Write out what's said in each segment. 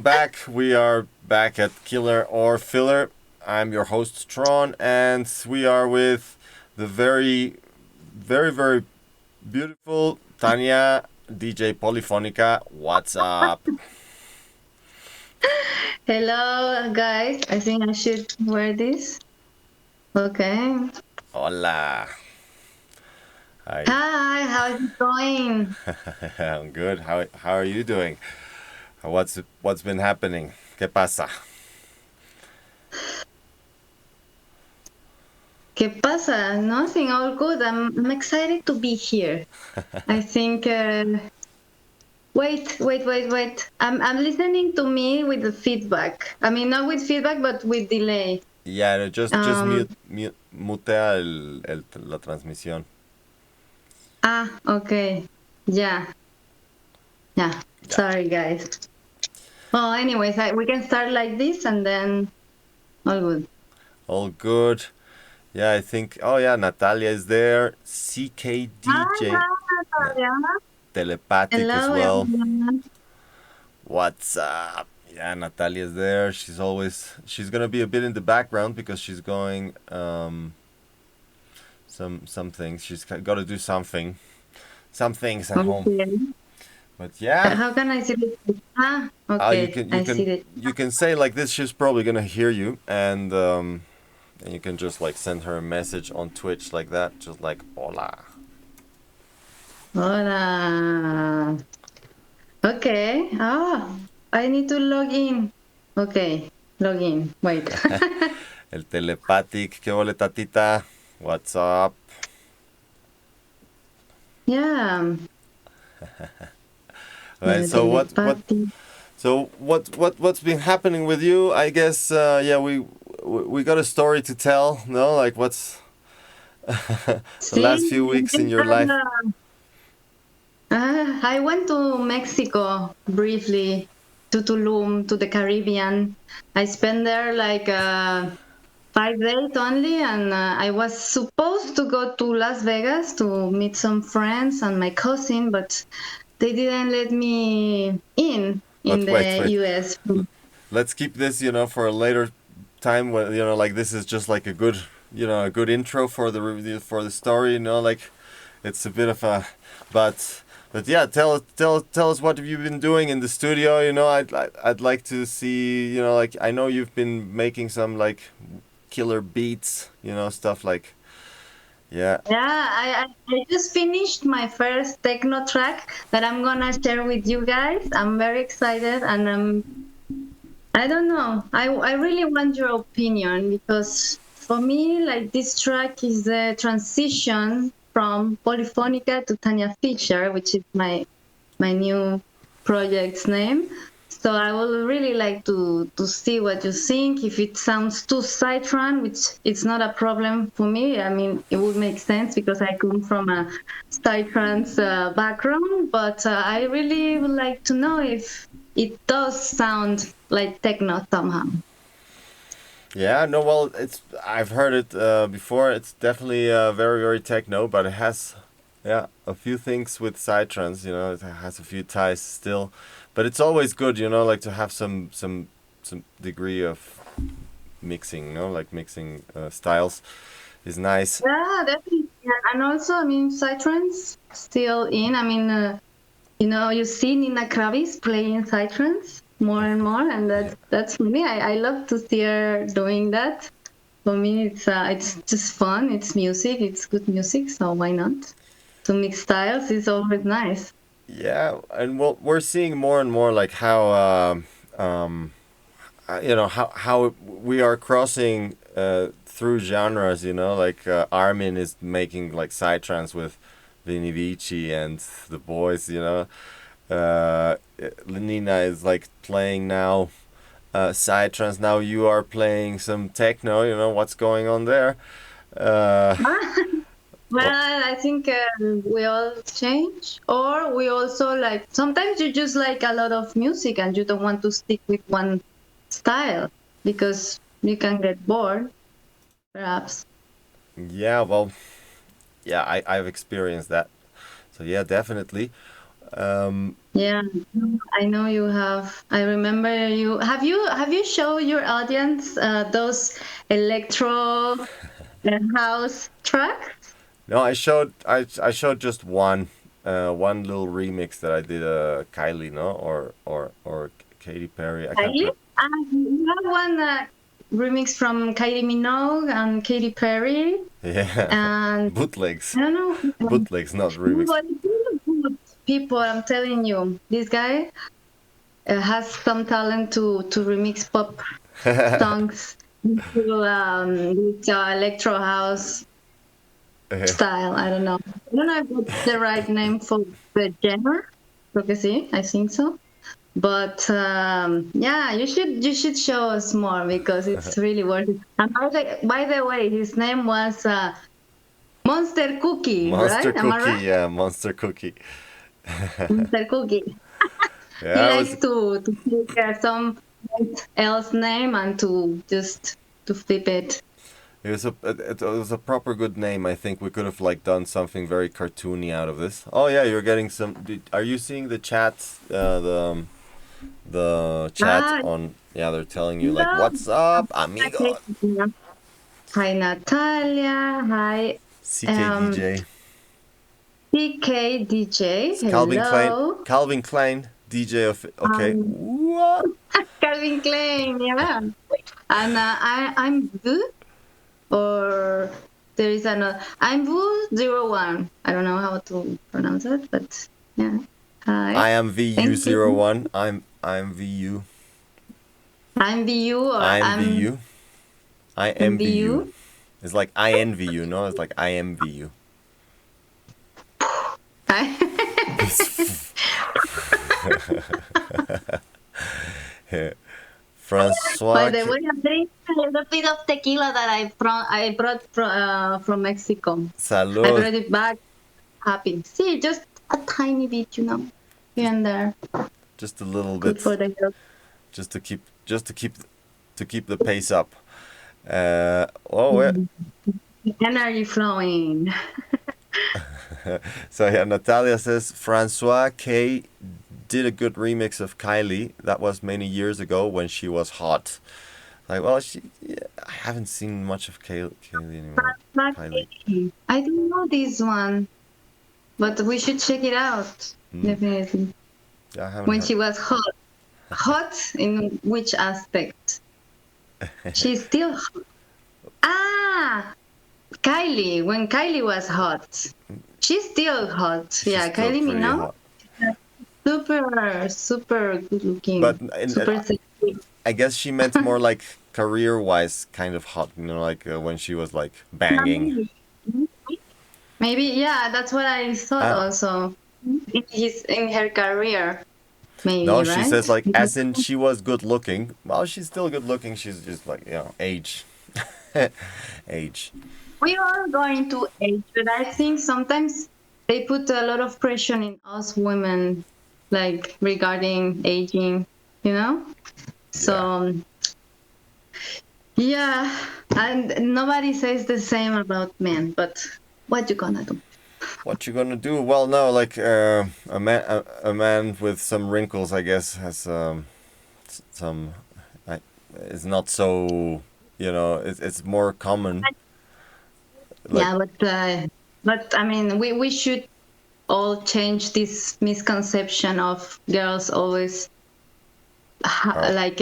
Back. We are back at Killer or Filler. I'm your host Tron, and we are with the very beautiful Tanya, DJ Pollyfonika. What's up? Hello, guys. I think I should wear this. Okay. Hola. Hi. Hi, how's it going? I'm good. How are you doing? What's been happening? ¿Qué pasa? ¿Qué pasa? Nothing, all good. I'm excited to be here. I think. Wait. I'm listening to me with the feedback. I mean, not with feedback, but with delay. Yeah, no, just Um. mutea la transmisión. Okay. Yeah. Yeah. Yeah. Sorry, guys. Well, anyways, we can start like this and then all good. All good. Yeah, I think. Oh yeah, Natalia is there. Hi, CKDJ. hi, Yeah, Natalia. telepathic as Hello, well. everyone. What's up? Yeah, Natalia's there. She's gonna be a bit in the background because she's going some things. She's got to do some things at home. Okay. But yeah, How can I see it? you Okay. can I see it. you can say like this. She's probably gonna hear you, and you can just like send her a message on Twitch like that, just like hola. Hola. Okay. I need to log in. Okay. Log in. Wait. El telepathic, qué ole tatita. What's up? Yeah. Right. Telepathy. What's been happening with you? I guess yeah we got a story to tell. No, like what's the See, last few weeks in your life? I went to Mexico briefly, to Tulum, to the Caribbean. I spent there like 5 days only, and I was supposed to go to Las Vegas to meet some friends and my cousin, but they didn't let me in But wait, the wait. US. Let's keep this, for a later time. When like this is just like a good, a good intro for the review for the story. Like it's a bit of a, but yeah, tell us what have you been doing in the studio. I'd like to see. Like I know you've been making some like killer beats. Stuff like yeah. Yeah, I just finished my first techno track that I'm gonna share with you guys. I'm very excited, and I don't know. I really want your opinion because for me, like this track is the transition from Polyfonika to Tanya Fischer, which is my new project's name. So I would really like to see what you think. If it sounds too psytrance, which it's not a problem for me. I mean, it would make sense because I come from a psytrance background. But I really would like to know if it does sound like techno somehow. Yeah, no, well, I've heard it before. It's definitely very techno, but it has, yeah, a few things with psytrance. It has a few ties still, but it's always good, like to have some degree of mixing. Like mixing styles is nice. Yeah, definitely. Yeah, and also, I mean, psytrance still in. I mean, you see Nina Kravis playing psytrance more and more, and Yeah. that's me. I love to see her doing that. For me, it's just fun. It's music. It's good music. So why not? To mix styles is always nice. Yeah, and well, we're seeing more and more like how how we are crossing through genres. Like Armin is making like psytrance with Vini Vici and the boys. Nina is like playing now psytrance. Now you are playing some techno. What's going on there? Uh, what? Well, I think we all change, or we also like sometimes you just like a lot of music and you don't want to stick with one style because you can get bored, perhaps. Yeah, well, yeah, I've experienced that. So yeah, definitely. Yeah, I know you have. I remember you. Have you shown your audience those electro house tracks? No, I showed just one little remix that I did, Kylie, no, or Katy Perry. I can't. Kylie? You have one remix from Kylie Minogue and Katy Perry, Yeah, and bootlegs, I don't know who else. bootlegs, not No, remix. but it's really good people. I'm telling you, this guy has some talent to remix pop songs into this electro house style. I don't know. I don't know if it's the right name for the genre. Porque sí, I think so. But yeah, you should show us more because it's really worth it. And by the way, his name was Monster Cookie, Monster right? Am I Cookie, right? yeah, Monster Cookie. Monster Cookie. He Yeah, I was. likes to take some else name and to just to flip it. It was a proper good name. I think we could have like done something very cartoony out of this. Oh yeah, you're getting some. Are you seeing the chat? The chat Ah, on. Yeah, they're telling you like, hello. "What's up, amigo?" Hi Natalia. Hi um CKDJ. PKDJ. It's Calvin Klein. Hello. Calvin Klein, DJ of. Okay. Um, What? Calvin Klein, yeah. And I'm Vu, or there is another. I'm Vu 01. I don't know how to pronounce it, but yeah. Hi. I am VU Thank zero you. one. I'm VU. I'm VU or I'm I'm VU. I am VU. VU. It's like I envy you, no? It's like I envy you. By Francois. the way, I'm drinking a little bit of tequila that I brought from Mexico. I Salud. brought it back. Happy. See, just a tiny bit, here Just and there. just a little Good bit, for the health. just to keep the pace up. Oh, Energy flowing. so yeah, Natalia says Francois K did a good remix of Kylie. That was many years ago when she was hot. Like, well, I haven't seen much of Kaylee anymore. Kylie. I don't know this one, but we should check it out. Mm. Definitely. Yeah, I haven't When heard. she was hot. Hot in which aspect? She's still hot. Ah, Kylie. When Kylie was hot. She's still hot. She's Yeah, still Kylie pretty Minogue. hot. Super, super good looking. But Super sexy. I guess she meant more like career-wise kind of hot, like when she was like banging. Maybe, yeah, that's what I thought Ah, also. In her career, no, maybe, she says right? like as in she was good looking. Well, she's still good looking. She's just like, age. Age. We are going to age, but I think sometimes they put a lot of pressure in us women, like regarding aging, you know? Yeah. So, yeah, and nobody says the same about men, but what you gonna do? What you gonna do? Well, no, like a man with some wrinkles, I guess, has some. I, it's not so. It's more common. Like, Yeah, but I mean, we should all change this misconception of girls always oh, like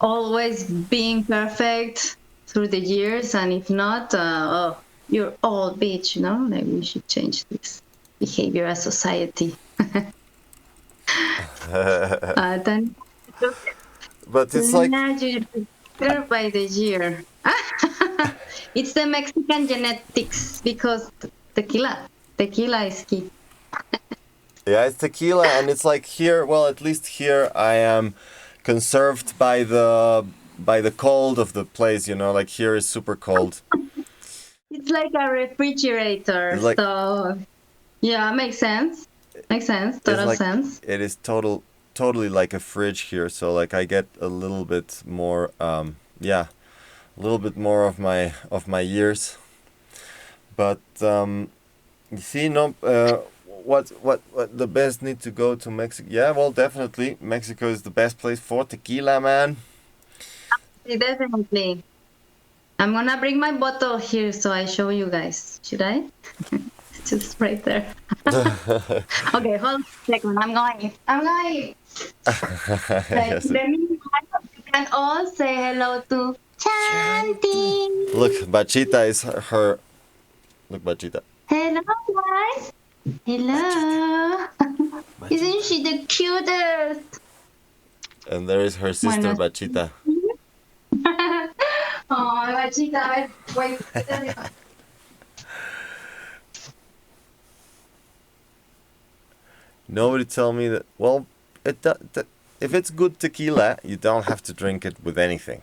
always being perfect through the years, and if not, oh, you're old bitch, like we should change this behavior as society. Then but it's like year by the year. It's the Mexican genetics because tequila is key. yeah, it's tequila, and it's like here. Well, at least here I am conserved by the cold of the place. Like here is super cold. It's like a refrigerator, It's like so yeah, makes sense. Makes sense. it's Total like sense. it is totally like a fridge here. So like I get a little bit more, yeah, a little bit more of my years. But you see, no, what the best need to go to Mexico? Yeah, well, definitely Mexico is the best place for tequila, man. Definitely. I'm gonna bring my bottle here so I show you guys. Should I? It's just right there. Okay, hold on a second. I'm going. I'm going. Like, Yes. let me you can all say hello to Chanti. Look, Bachita is her. Look, Bachita. Hello, guys. Hello. Isn't she the cutest? And there is her sister, Bueno. Bachita. Oh, Bachita, a ver, wait. Nobody tell me that. Well, if it's good tequila, you don't have to drink it with anything.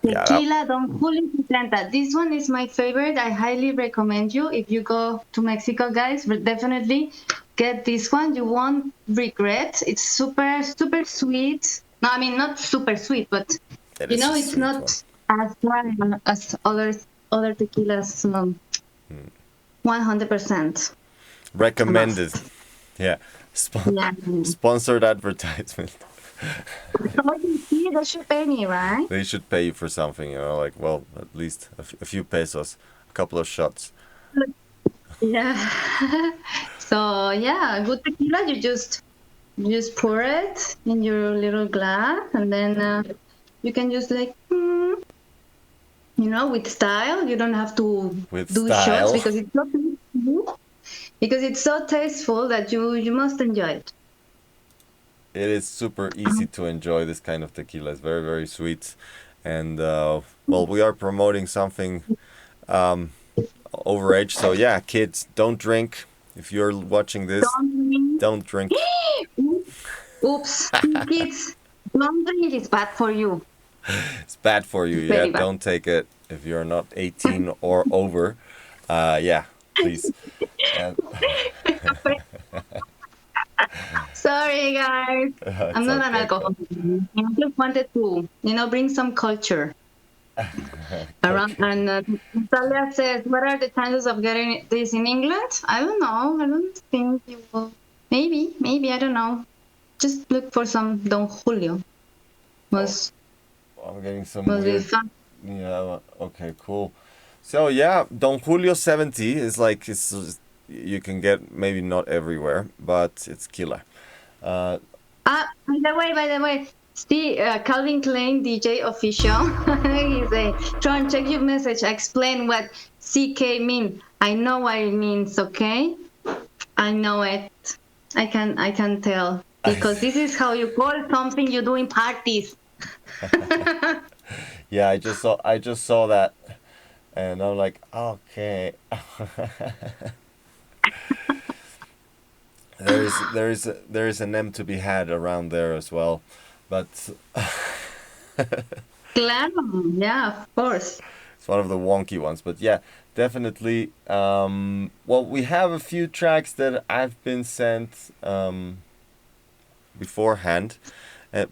Yeah, Tequila Don Julio 60. This one is my favorite. I highly recommend you. If you go to Mexico, guys, definitely get this one. You won't regret. It's super, super sweet. No, I mean, not super sweet, but it you is know, a it's sweet not one. as dry as other tequilas. 100%. Recommended. Yeah. Yeah. Sponsored advertisement. So you see, they should pay me, right? They should pay you for something, like, well, at least a few pesos, a couple of shots. Yeah. So yeah, good tequila. You just pour it in your little glass, and then you can just like, with style. You don't have to With do style. shots because it's so tasteful. Because it's so tasteful that you must enjoy it. It is super easy to enjoy this kind of tequila. It's very, very sweet. And, well, we are promoting something overage. So, yeah, kids, don't drink. If you're watching this, don't drink. Oops. Kids, don't drink. It's bad for you. It's bad for you. Very Yeah, bad. don't take it if you're not 18 or over. Yeah, please. And Sorry, guys. I'm not an okay. alcoholic. I just wanted to, bring some culture around. Okay. And Talia says, "What are the chances of getting this in England?" I don't know. I don't think you will. Maybe I don't know. Just look for some Don Julio. I'm getting some Must be weird. fun. Yeah, okay, cool. So, yeah, Don Julio 70 is like, you can get maybe not everywhere, but it's killer. By the way, see, Calvin Klein DJ official. He say, "Tron, check your message. Explain what CK mean. I know what it means. Okay, I know it. I can tell because this is how you call something you do in parties." Yeah, I just saw that, and I'm like, okay. there is an M to be had around there as well, but Claro, yeah, of course. it's one of the wonky ones. But yeah, definitely. Well, we have a few tracks that I've been sent beforehand,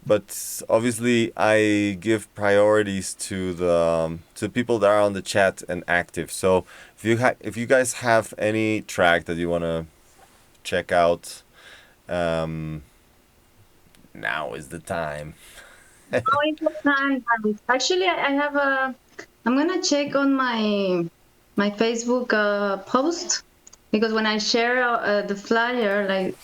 but obviously I give priorities to the people that are on the chat and active. So if you guys have any track that you wanna check out, now is the time. Oh, it's the time, guys. Actually, I have a. I'm gonna check on my Facebook post because when I share the flyer, like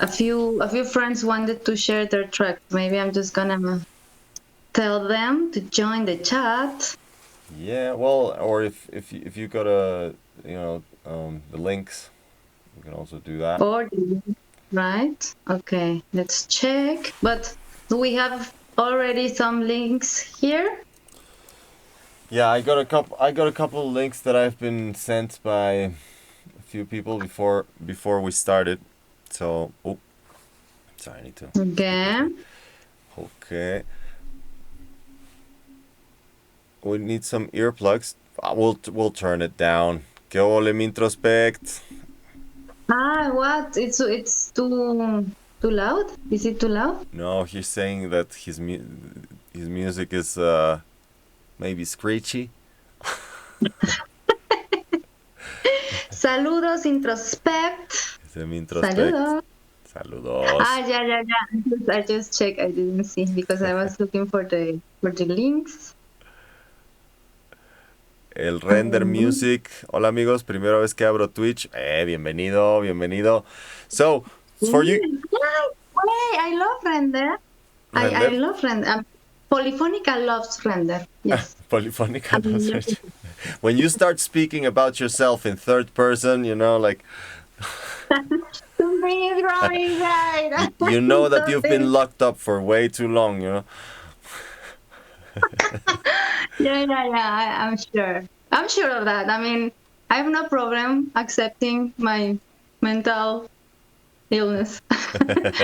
a few friends wanted to share their track. Maybe I'm just gonna tell them to join the chat. Yeah, well, or if you got the links, you can also do that. Or right? Okay, let's check. But do we have already some links here? Yeah, I got a couple of links that I've been sent by a few people before we started. So, sorry, I need to. Okay. Okay. We need some earplugs. We'll turn it down. Que ole mi introspect. What? It's too loud? Is it too loud? No, he's saying that his music is maybe screechy. Saludos, introspect. Semi-introspect. Saludos. Saludos. Yeah. I just checked. I didn't see because I was looking for the links. El Render Music. Hola amigos, primera vez que abro Twitch. Bienvenido, bienvenido. So, for you... Wait, I love Render. I love Render. Pollyfonika loves Render. Yes. Pollyfonika loves Render. When you start speaking about yourself in third person, you know, like... Something is wrong inside. You know that you've been locked up for way too long, you know? Yeah, I'm sure. I'm sure of that. I mean, I have no problem accepting my mental illness.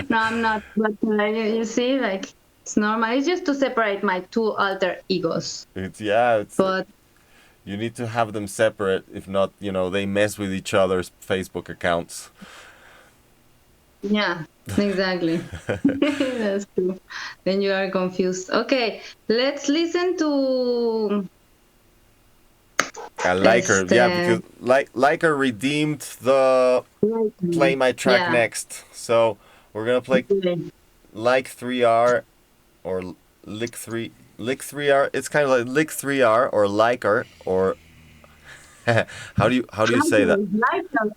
No, I'm not. But you see, like, it's normal. It's just to separate my two alter egos. But you need to have them separate. If not, you know, they mess with each other's Facebook accounts. Yeah, exactly. That's true. Then you are confused. Okay, let's listen to... Liker, because Liker redeemed the play my track next. So we're gonna play like 3R or lick 3R. It's kind of like lick 3R or Liker or how do you say that?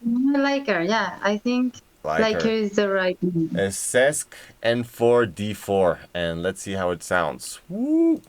Liker, yeah, I think Liker is the right name. Sesc N4 D4, and let's see how it sounds. Woo!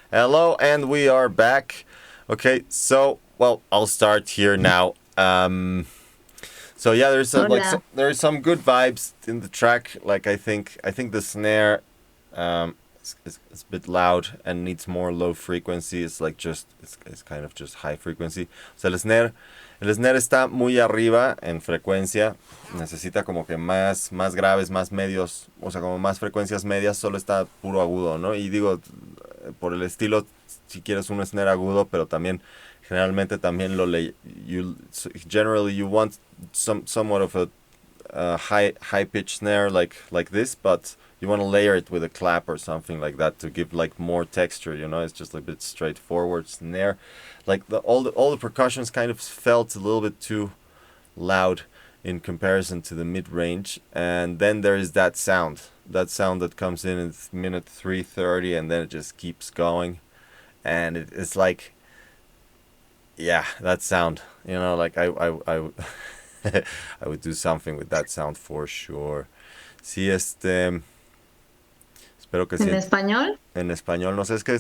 Hello, and we are back. Okay, so well, I'll start here now. So yeah, there's some good vibes in the track. Like I think the snare is a bit loud and needs more low frequency. It's like it's kind of just high frequency. So el snare está muy arriba en frecuencia. Necesita como que más graves, más medios, o sea, como más frecuencias medias. Solo está puro agudo, ¿no? Y digo, por el estilo, si quieres un snare agudo, pero también generalmente también generally you want somewhat of a high pitch snare like this, but you want to layer it with a clap or something like that to give like more texture, you know. It's just a bit straightforward snare. Like all the percussions kind of felt a little bit too loud in comparison to the mid-range, and then there is that sound that comes in minute 3:30, and then it just keeps going, and it's like, yeah, that sound, you know, like I I would do something with that sound for sure. Sí, espero que sí. ¿En español? En español, no sé, es que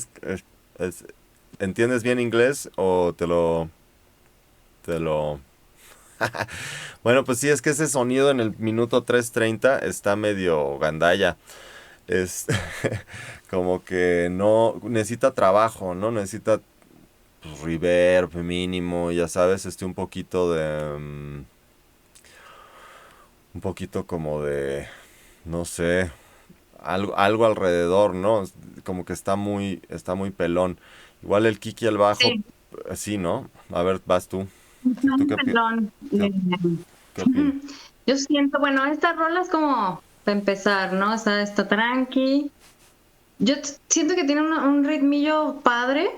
¿entiendes bien inglés o te lo Bueno, pues sí, es que ese sonido en el minuto 3:30 está medio gandalla. Es como que no necesita trabajo, ¿no? Necesita pues, reverb mínimo, ya sabes, un poquito de un poquito como de, no sé, algo alrededor, ¿no? Como que está muy pelón. Igual el kick y el bajo, Sí. sí, ¿no? A ver, vas tú. No, ¿Tú qué perdón. qué opinas? Yo siento, bueno, esta rola es como para empezar, ¿no? Está tranqui. Yo siento que tiene un ritmillo padre,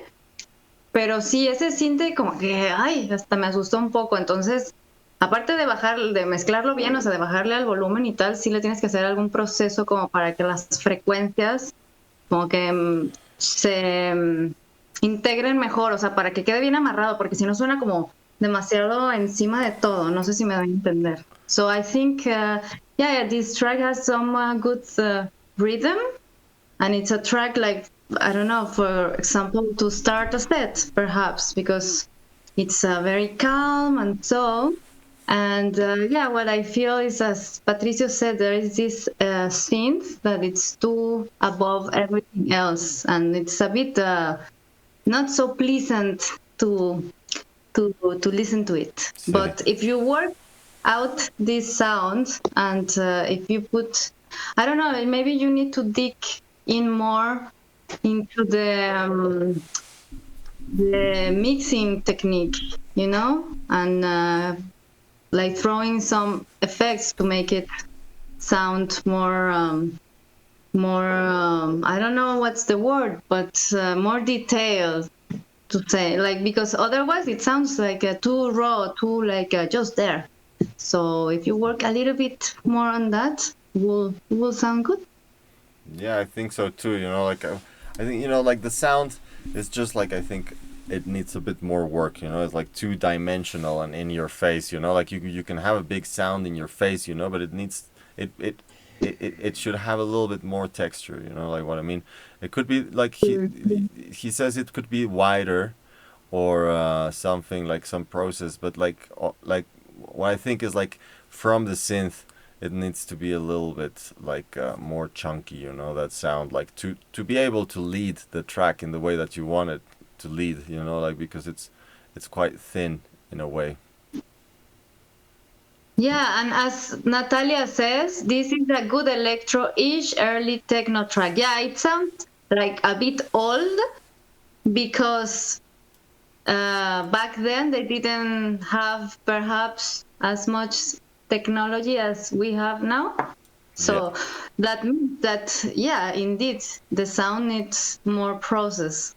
pero sí, ese siente como que, ay, hasta me asustó un poco. Entonces, aparte de mezclarlo bien, o sea, de bajarle al volumen y tal, sí le tienes que hacer algún proceso como para que las frecuencias como que se integren mejor, o sea, para que quede bien amarrado, porque si no suena como demasiado encima de todo. No sé si me doy a entender. So I think, yeah, this track has some good rhythm, and it's a track like, I don't know, for example, to start a set, perhaps, because it's very calm and so. And yeah, what I feel is, as Patricio said, there is this synth that it's too above everything else, and it's a bit not so pleasant to to listen to it. Sí. But if you work out this sound, and if you put, I don't know, maybe you need to dig in more into the mixing technique, you know, and like throwing some effects to make it sound more I don't know what's the word, but more detailed, to say, like, because otherwise it sounds like too raw, too like just there. So if you work a little bit more on that, will sound good. Yeah, I think so too. I think like the sound is just like I think it needs a bit more work. It's like two dimensional and in your face. Like you can have a big sound in your face. But it needs it should have a little bit more texture. Like what I mean. It could be like he says it could be wider or something like some process, but like what I think is like from the synth it needs to be a little bit like more chunky, that sound, like to be able to lead the track in the way that you want it to lead, like because it's quite thin in a way. Yeah, and as Natalia says, this is a good electro-ish early techno track. Yeah, it sounds like a bit old because back then they didn't have perhaps as much technology as we have now. Yeah. So that means that, yeah, indeed, the sound needs more process.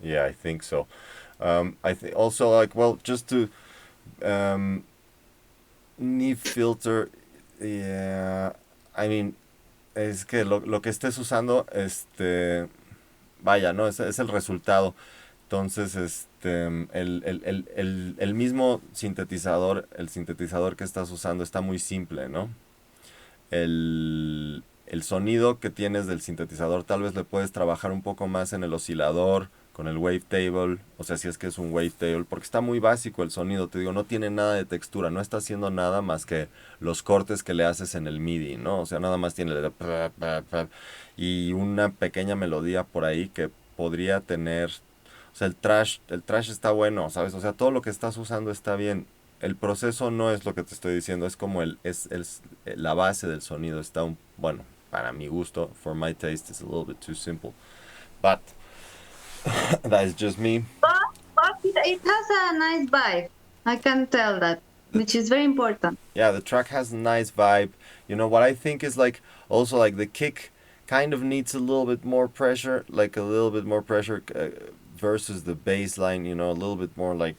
Yeah, I think so. I think also like, well, just to um, need filter. Yeah, I mean, es que lo que estés usando, vaya, ¿no? Es el resultado. Entonces, el mismo sintetizador, el sintetizador que estás usando está muy simple, ¿no? El sonido que tienes del sintetizador tal vez le puedes trabajar un poco más en el oscilador, con el wavetable, o sea, si es que es un wavetable, porque está muy básico el sonido, te digo, no tiene nada de textura, no está haciendo nada más que los cortes que le haces en el MIDI, ¿no? O sea, nada más tiene y una pequeña melodía por ahí que podría tener, o sea, el trash está bueno, ¿sabes? O sea, todo lo que estás usando está bien. El proceso no es lo que te estoy diciendo, es como la base del sonido está bueno, para mi gusto, for my taste, it's a little bit too simple. But that is just me. But it has a nice vibe. I can tell that, which is very important. Yeah, the track has a nice vibe. What I think is like also like the kick kind of needs a little bit more pressure, like a little bit more pressure versus the bass line, a little bit more like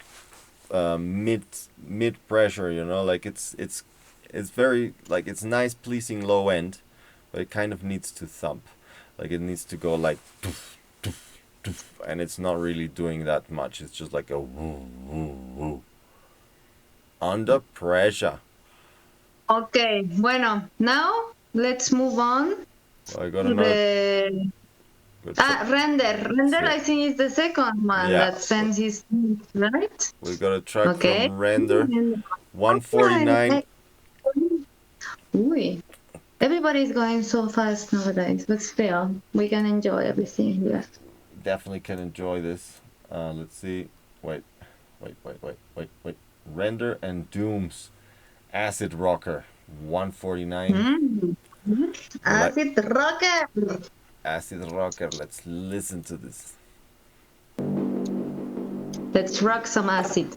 mid pressure, like it's very like it's nice pleasing low end, but it kind of needs to thump, like it needs to go like doof, doof, doof, and it's not really doing that much. It's just like a woo woo woo under pressure. Okay, bueno, now let's move on Well, I got to another the good render. Sí. I think is the second one Yeah. that sends his, right? We got a track Okay. from Render 149. Uy. Everybody's going so fast nowadays, but still, we can enjoy everything here. Definitely can enjoy this. Let's see. Wait. Render and Doom's Acid Rocker 149. Acid rocker. Acid Rocker. Let's listen to this. Let's rock some acid.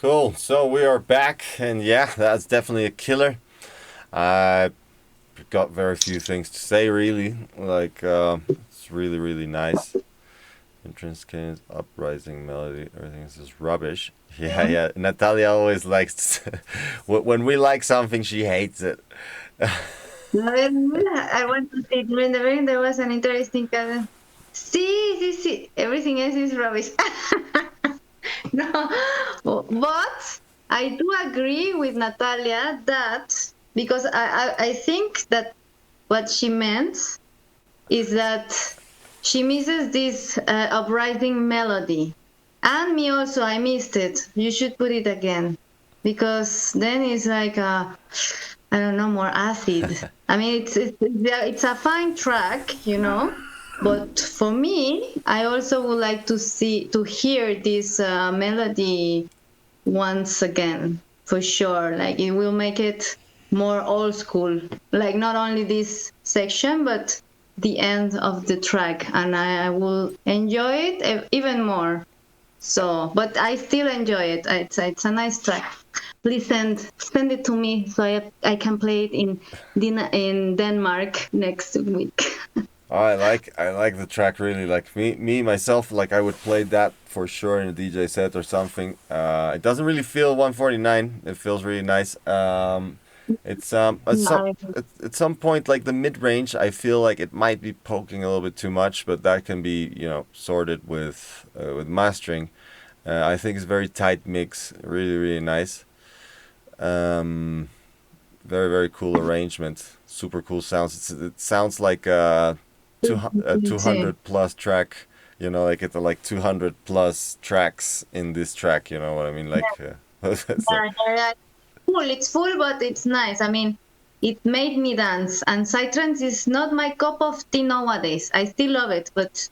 Cool. So we are back, and yeah, that's definitely a killer. I got very few things to say, really. Like, it's really, really nice. Entrance cadence, uprising melody, everything is just rubbish. Yeah, yeah. Natalia always likes when we like something, she hates it. I want to say during the beginning there was an interesting comment. See. Everything else is rubbish. No, but I do agree with Natalia that because I think that what she meant is that she misses this uprising melody. And me also, I missed it. You should put it again. Because then it's like, I don't know, more acid. I mean, it's a fine track, you know. But for me, I also would like to hear this melody once again, for sure. Like it will make it more old school. Like not only this section, but the end of the track, and I will enjoy it even more. So, but I still enjoy it. It's a nice track. Please send it to me so I can play it in Denmark next week. I like the track really. Like me myself, like I would play that for sure in a DJ set or something. It doesn't really feel 149. It feels really nice. It's at some point like the mid range, I feel like it might be poking a little bit too much, but that can be sorted with mastering. I think it's a very tight mix, really really nice. Very very cool arrangement, super cool sounds. It sounds like a 200 plus track. Like it's like 200 plus tracks in this track. You know what I mean? Like. Full. It's full, but it's nice. I mean, it made me dance. And psytrance is not my cup of tea nowadays. I still love it, but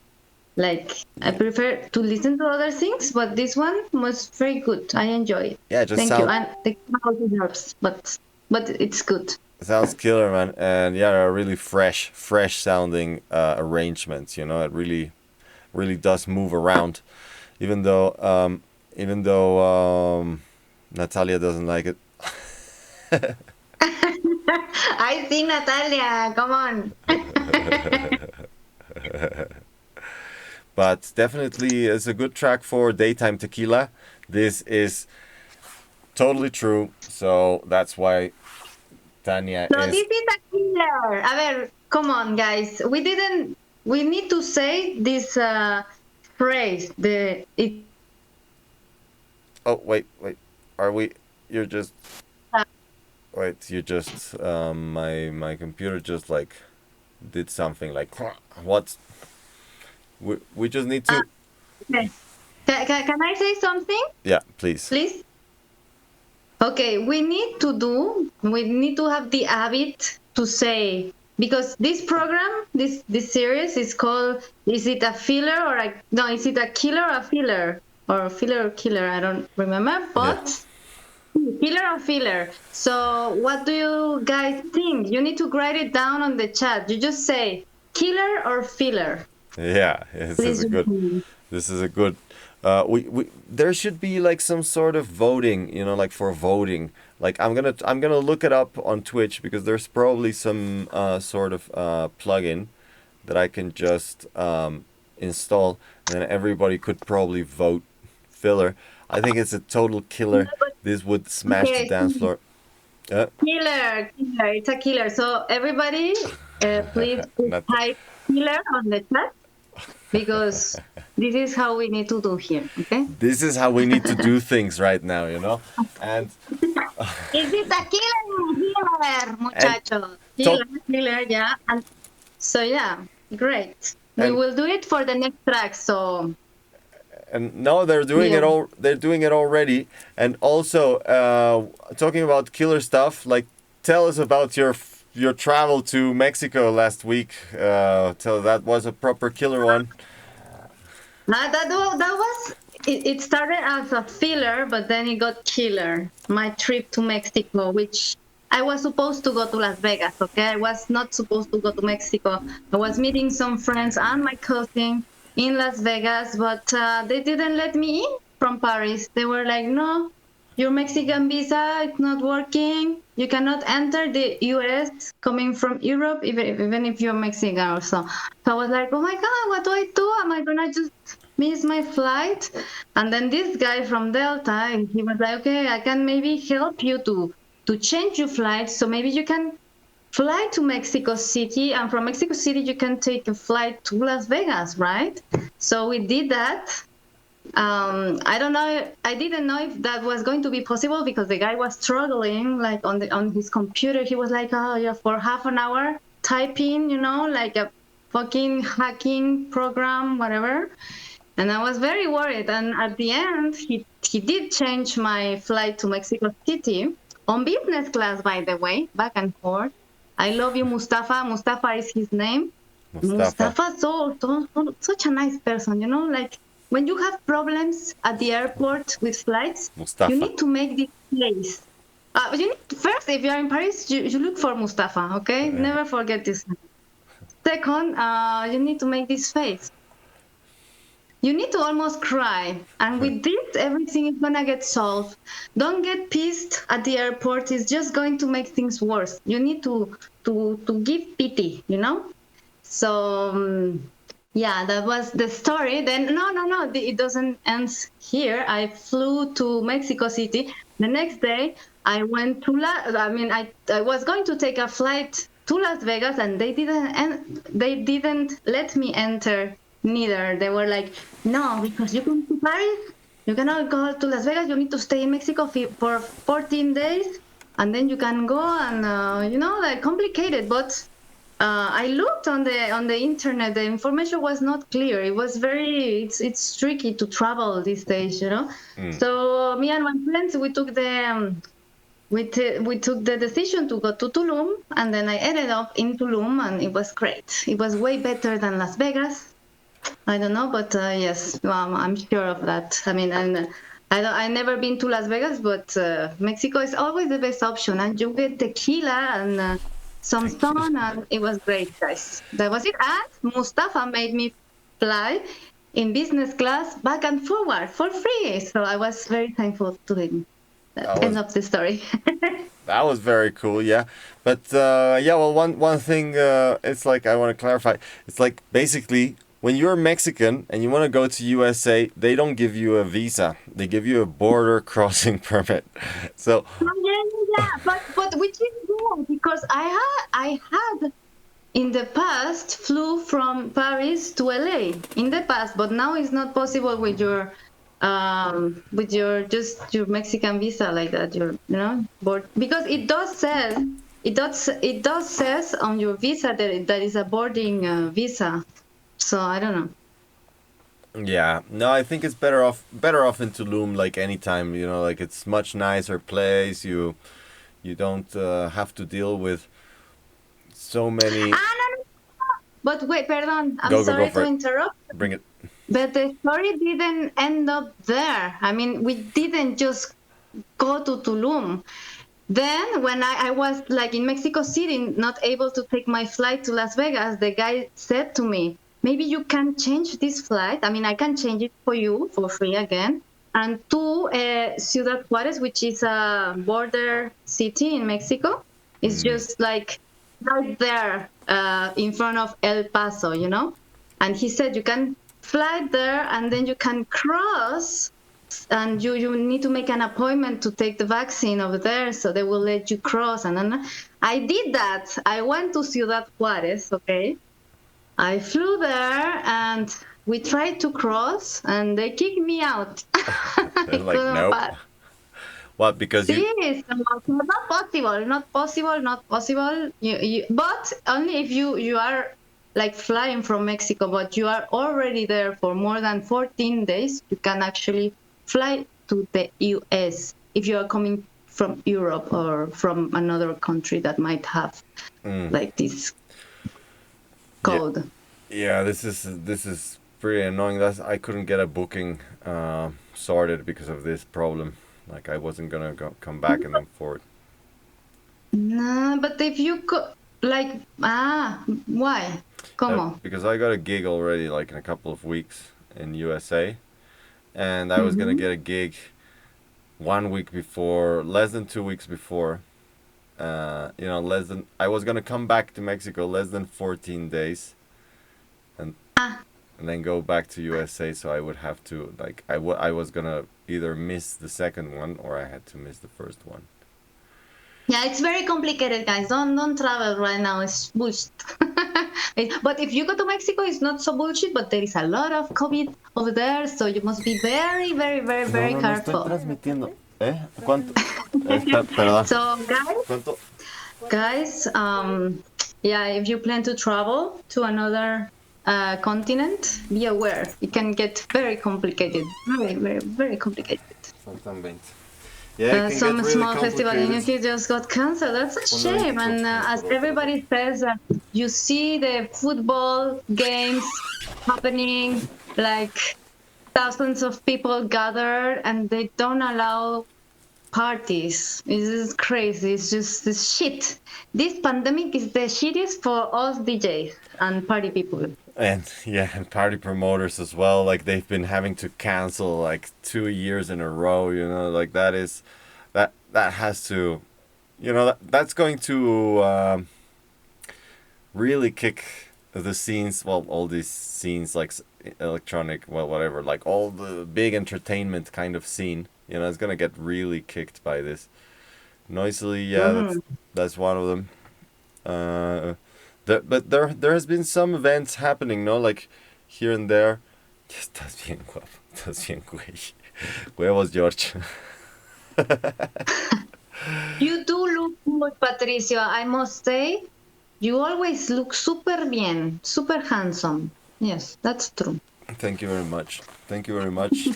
like I prefer to listen to other things. But this one was very good. I enjoy it. Yeah, just thank you. And the technology helps, but it's good. Sounds killer, man. And yeah, a really fresh sounding arrangements. It really does move around, even though Natalia doesn't like it. I see Natalia, come on. But definitely it's a good track for daytime tequila. This is totally true. So that's why Tanya so this is a killer. A ver, come on, guys. We need to say this phrase. Oh, wait. Are we? You're just... Wait, you just... my computer just, like, did something, like... What? We just need to... Okay. Can I say something? Yeah, please. Please? Okay, we need to have the habit to say... Because this program, this series is called... Is it a filler or a... No, is it a killer or a filler? Or filler or killer, I don't remember, but... Yeah. Killer or filler. So what do you guys think? You need to write it down on the chat. You just say killer or filler. Yeah, this is a good. We there should be like some sort of voting, like for voting. Like I'm gonna look it up on Twitch because there's probably some sort of plugin that I can just install, and then everybody could probably vote filler. I think it's a total killer. This would smash the dance floor. Killer. It's a killer. So everybody, please type killer on the chat because this is how we need to do here. Okay. This is how we need to do things right now, And is it a killer, muchacho? Killer, yeah. And so yeah, great. We will do it for the next track. So. And no, they're doing it all. They're doing it already. And also, talking about killer stuff. Like, tell us about your travel to Mexico last week. That was a proper killer one. That was. It started as a filler, but then it got killer. My trip to Mexico, which I was supposed to go to Las Vegas. Okay, I was not supposed to go to Mexico. I was meeting some friends and my cousin in Las Vegas, but they didn't let me in from Paris. They were like, no, your Mexican visa is not working. You cannot enter the US coming from Europe, even if you're Mexican or so. So I was like, oh my God, what do I do? Am I gonna just miss my flight? And then this guy from Delta, and he was like, okay, I can maybe help you to change your flight. So maybe you can fly to Mexico City, and from Mexico City you can take a flight to Las Vegas, right? So we did that. I don't know. I didn't know if that was going to be possible because the guy was struggling, like on his computer. He was like, "Oh yeah," for half an hour typing, like a fucking hacking program, whatever. And I was very worried. And at the end, he did change my flight to Mexico City on business class, by the way, back and forth. I love you, Mustafa. Mustafa is his name. Mustafa. Mustafa, such a nice person, like when you have problems at the airport with flights, you Mustafa. need to make this place. You need first, if you are in Paris, you look for Mustafa, okay? Never forget this. Second, you need to make this face. You need to almost cry. And with this, everything is going to get solved. Don't get pissed at the airport. It's just going to make things worse. You need to give pity, So, yeah, that was the story. Then, no, it doesn't end here. I flew to Mexico City. The next day, I went to I was going to take a flight to Las Vegas, and they didn't let me enter neither. They were like, no, because you come to Paris, you cannot go to Las Vegas. You need to stay in Mexico for 14 days, and then you can go. And like complicated. But I looked on the internet. The information was not clear. It was it's tricky to travel these days. So me and my friends, we took the decision to go to Tulum, and then I ended up in Tulum, and it was great. It was way better than Las Vegas. I don't know, but yes, I'm sure of that. I mean, and I've never been to Las Vegas, but Mexico is always the best option. And you get tequila and some sun, and it was great, guys. That was it. And Mustafa made me fly in business class back and forward for free. So I was very thankful to him. End of the story. That was very cool, yeah. But yeah, well, one thing, it's like I want to clarify. It's like basically when you're Mexican and you want to go to USA, they don't give you a visa. They give you a border crossing permit. So yeah. But which is good because I had in the past flew from Paris to LA in the past, but now it's not possible with your just your Mexican visa like that, board, because it does says on your visa that is a boarding visa. So I don't know. yeah, no, I think it's better off in Tulum, like anytime, like it's much nicer place. You don't have to deal with so many. No. But wait, pardon. I'm Go sorry for to it. interrupt. Bring it. But the story didn't end up there. I mean, we didn't just go to Tulum. Then when I was like in Mexico City, not able to take my flight to Las Vegas, the guy said to me, maybe you can change this flight. I mean, I can change it for you for free again. And to Ciudad Juarez, which is a border city in Mexico. It's just like right there in front of El Paso, And he said you can fly there and then you can cross, and you need to make an appointment to take the vaccine over there, so they will let you cross. And then I did that. I went to Ciudad Juarez, okay? I flew there and we tried to cross and they kicked me out. They're like, nope. What? Because Yes, not possible. But only if you are like flying from Mexico, but you are already there for more than 14 days, you can actually fly to the US if you are coming from Europe or from another country that might have like this code. Yeah, this is pretty annoying. I couldn't get a booking sorted because of this problem. Like I wasn't gonna come back and then forward. No, but if you could, like, why? Come on. Because I got a gig already, like in a couple of weeks in USA, and I was gonna get a gig 1 week before, less than 2 weeks before. Less than I was gonna come back to Mexico less than 14 days, and Ah, and then go back to USA. So I would have to like I was gonna either miss the second one or I had to miss the first one. yeah, it's very complicated, guys. Don't travel right now. It's bullshit. But if you go to Mexico, it's not so bullshit. But there is a lot of COVID over there, so you must be very, very, very, No, very no, no estoy careful. transmitiendo. ¿Eh? ¿Cuánto? Perdón. So, guys, ¿Cuánto? guys, yeah, if you plan to travel to another continent, be aware. It can get very complicated. Very, very, very complicated. Faltan 20. Yeah, it can Some get really small festival in complicated. UK just got canceled. That's a shame. And as everybody says, you see the football games happening, like thousands of people gather, and they don't allow parties. This is crazy. It's just this shit. This pandemic is the shittiest for us DJs and party people. And party promoters as well. Like they've been having to cancel like 2 years in a row. Like that has to, that's going to really kick the scenes. Well, all these scenes like electronic, well, whatever, like all the big entertainment kind of scene. It's gonna get really kicked by this. Noisily, yeah, that's one of them. But there has been some events happening, no, like here and there. Estás bien guapo, estás bien güey. Huevos, George. You do look good, Patricio. I must say, you always look super bien, super handsome. Yes, that's true. Thank you very much. Thank you very much.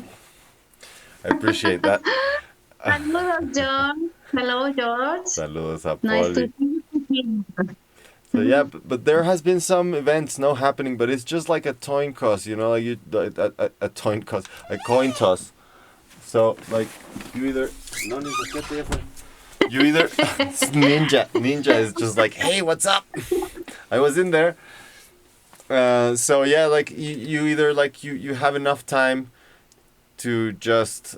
I appreciate that. Hello, John. Hello, George. Saludos a Nice to Polly. see you. So yeah, but there has been some events no happening, but it's just like a coin toss, like a coin toss, a coin toss. So like you either no ninja, ¿qué te fue? You either ninja is just like, hey, what's up? I was in there. So yeah, like you either like you have enough time to just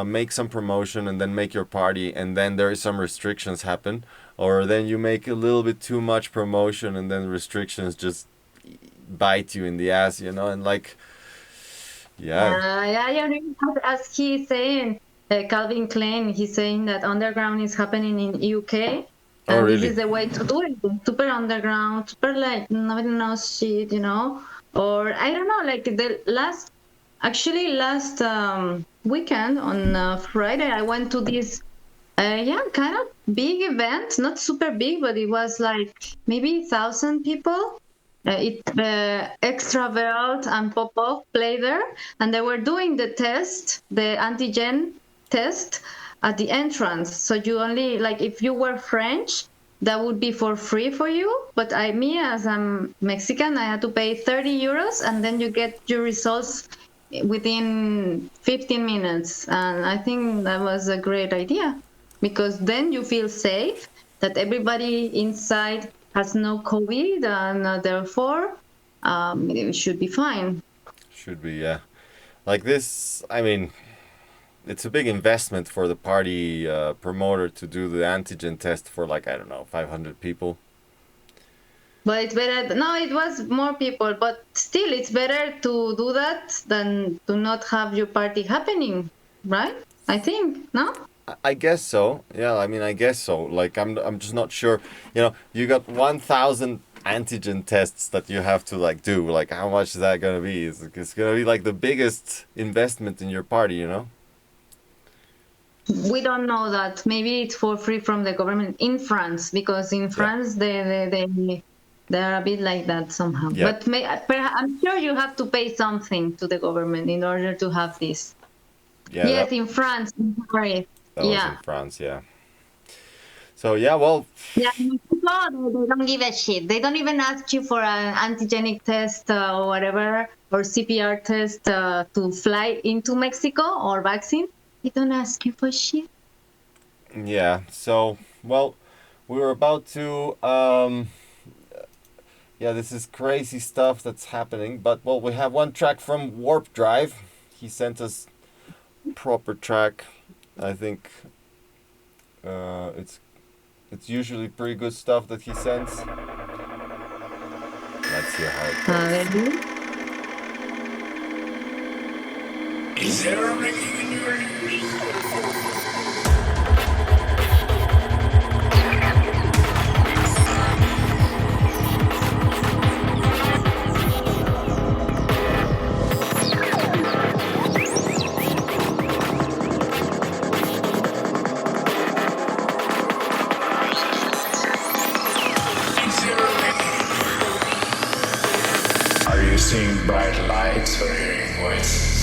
make some promotion and then make your party, and then there is some restrictions happen, or then you make a little bit too much promotion and then restrictions just bite you in the ass, and like Yeah. As he's saying, Calvin Klein, he's saying that underground is happening in UK. Oh, And really? this is the way to do it. Super underground, super like nobody knows shit, Or I don't know, like the last weekend on Friday, I went to this, kind of big event, not super big, but it was like maybe 1,000 people. Extravert and Popov played there, and they were doing the antigen test at the entrance. So you only, like, if you were French, that would be for free for you. But as I'm Mexican, I had to pay 30 euros, and then you get your results within 15 minutes. And I think that was a great idea, because then you feel safe that everybody inside has no COVID, and therefore it should be fine. Should be, yeah. Like this, I mean, it's a big investment for the party promoter to do the antigen test for like, I don't know, 500 people. But it's better. No, it was more people, but still, it's better to do that than to not have your party happening, right? I think, no? I guess so. Yeah, I mean, I guess so. Like, I'm just not sure. You got 1,000 antigen tests that you have to like do. Like, how much is that gonna be? It's gonna be like the biggest investment in your party. We don't know that. Maybe it's for free from the government in France, because in France they are a bit like that somehow. Yeah. But I'm sure you have to pay something to the government in order to have this. Yeah. Yes, in France, in Paris. That was in France, yeah. So yeah, well. Yeah, in Mexico, they don't give a shit. They don't even ask you for an antigenic test or whatever, or CPR test to fly into Mexico, or vaccine. They don't ask you for shit. Yeah. So well, we were about to. Yeah, this is crazy stuff that's happening. But well, we have one track from Warp Drive. He sent us proper track. I think it's usually pretty good stuff that he sends. Let's hear how it A goes. ver. Is there a ringing in your ears? Is there a ringing in your ears? Are you seeing bright lights or hearing voices?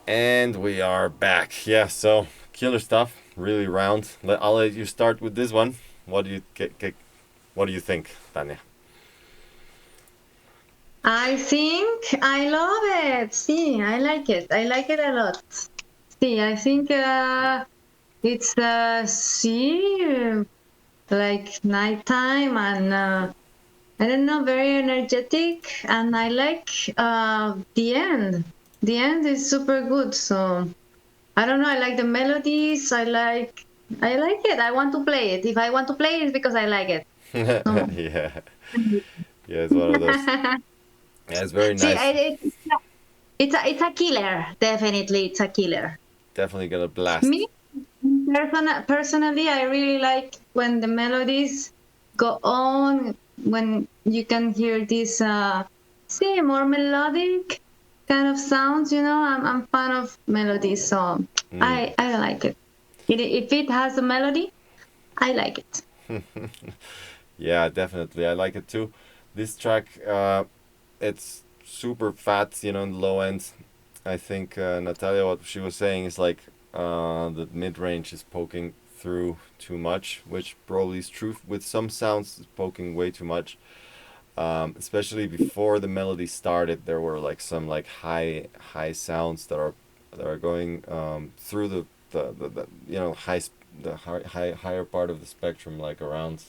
And we are back. Yeah, so killer stuff. Really round. I'll let you start with this one. What do you what do you think, Tanya? I think I love it. See, I like it. I like it a lot. See, I think it's see like nighttime and I don't know, very energetic, and I like the end. The end is super good. So I don't know. I like the melodies. I like it. I want to play it. If I want to play it, it's because I like it. So. Yeah, yeah, it's one of those. Yeah, it's very See, nice. it's a killer. Definitely, it's a killer. Definitely gonna Me blast. personally, I really like when the melodies go on, when you can hear this, see, more melodic kind of sounds. I'm fan of melodies, so Mm. I like it. If it has a melody, I like it. Yeah, definitely. I like it too. This track, it's super fat, in the low end. I think Natalia, what she was saying is like the mid range is poking through too much, which probably is true. With some sounds, it's poking way too much. Especially before the melody started, there were like some like high sounds that are going through the higher part of the spectrum, like around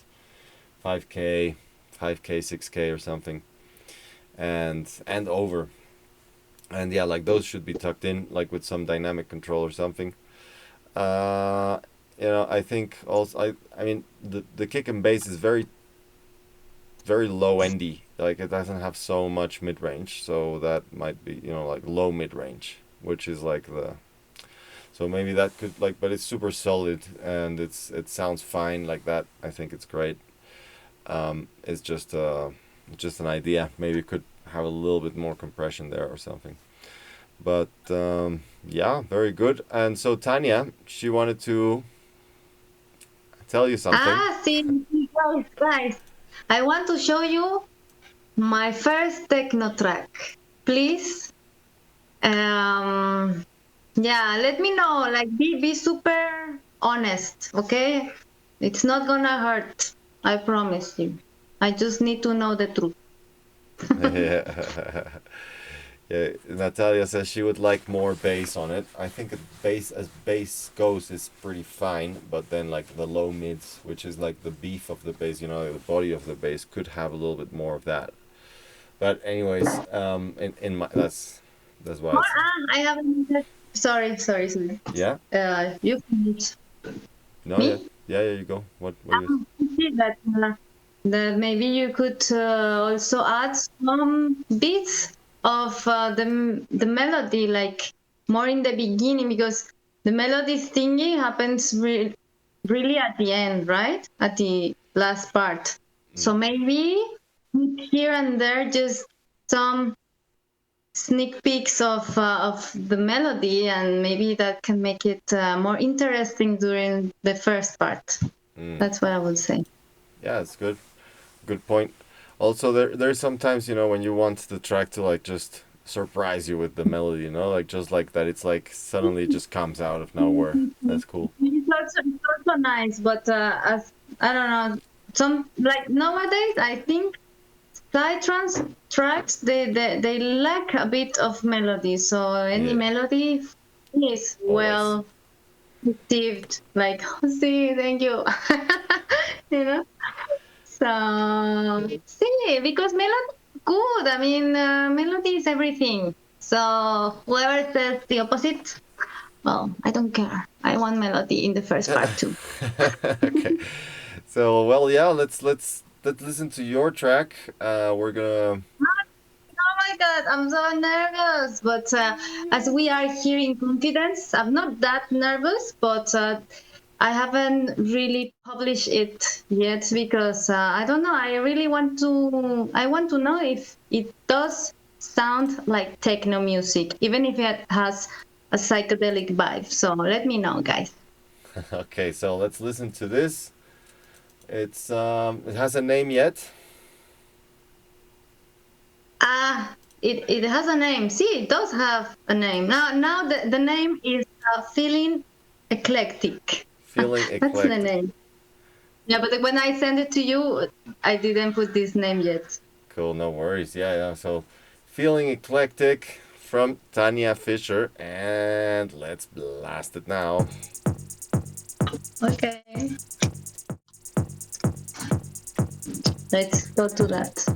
5K, 5K, 6K or something, and over. And yeah, like those should be tucked in, like with some dynamic control or something. Uh, I think also I mean the kick and bass is very low endy. Like it doesn't have so much mid range, so that might be like low mid range, which is like the so maybe that could like, but it's super solid and it sounds fine like that. I think it's great. It's just an idea. Maybe it could have a little bit more compression there or something. But yeah, very good. And so Tanya, she wanted to tell you something. See, guys, I want to show you my first techno track. Please, yeah, let me know. Like, be super honest, okay? It's not gonna hurt. I promise you. I just need to know the truth. Yeah. Yeah, Natalia says she would like more bass on it. I think a bass as bass goes is pretty fine, but then like the low mids, which is like the beef of the bass, the body of the bass could have a little bit more of that. But anyways, in my that's why it's I haven't. Sorry. yeah. You finish. No, yeah, Me? yeah. You go. What is? See that maybe you could also add some bits of the melody, like more in the beginning, because the melody thingy happens really at the end, right? At the last part. So maybe here and there, just some sneak peeks of the melody, and maybe that can make it more interesting during the first part. Mm, That's what I would say. yeah, it's good. Good point. Also, there's sometimes when you want the track to like just surprise you with the melody, like just like that. It's like suddenly it just comes out of nowhere. That's cool. It's also nice, but as I don't know, some like nowadays, I think psytrance tracks they lack a bit of melody. So any Yeah, melody is always. well received. Like, oh, see, thank you. you know. So see, because melody is good. I mean, melody is everything. So whoever says the opposite, well, I don't care. I want melody in the first part too. Okay. So well, yeah. Let's listen to your track. We're gonna. Oh my God, I'm so nervous. But as we are here in confidence, I'm not that nervous, but I haven't really published it yet because I don't know. I want to know if it does sound like techno music, even if it has a psychedelic vibe. So let me know, guys. Okay, so let's listen to this. It has a name yet. Ah, It has a name. See, it does have a name. Now the name is Feeling Eclectic. Feeling That's the eclectic. name. Yeah, but when I send it to you, I didn't put this name yet. Cool, no worries. Yeah. So, feeling eclectic from Tanya Fischer, and let's blast it now. Okay. Let's go to that.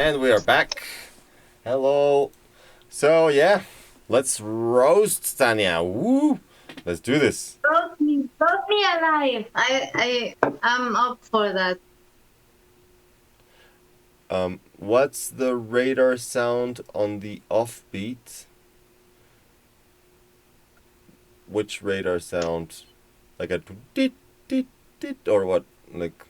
And we are back. Hello. So yeah, let's roast Tanya. Woo! Let's do this. Roast me alive. I'm up for that. What's the radar sound on the offbeat? Which radar sound? Like a dit dit dit or what? Like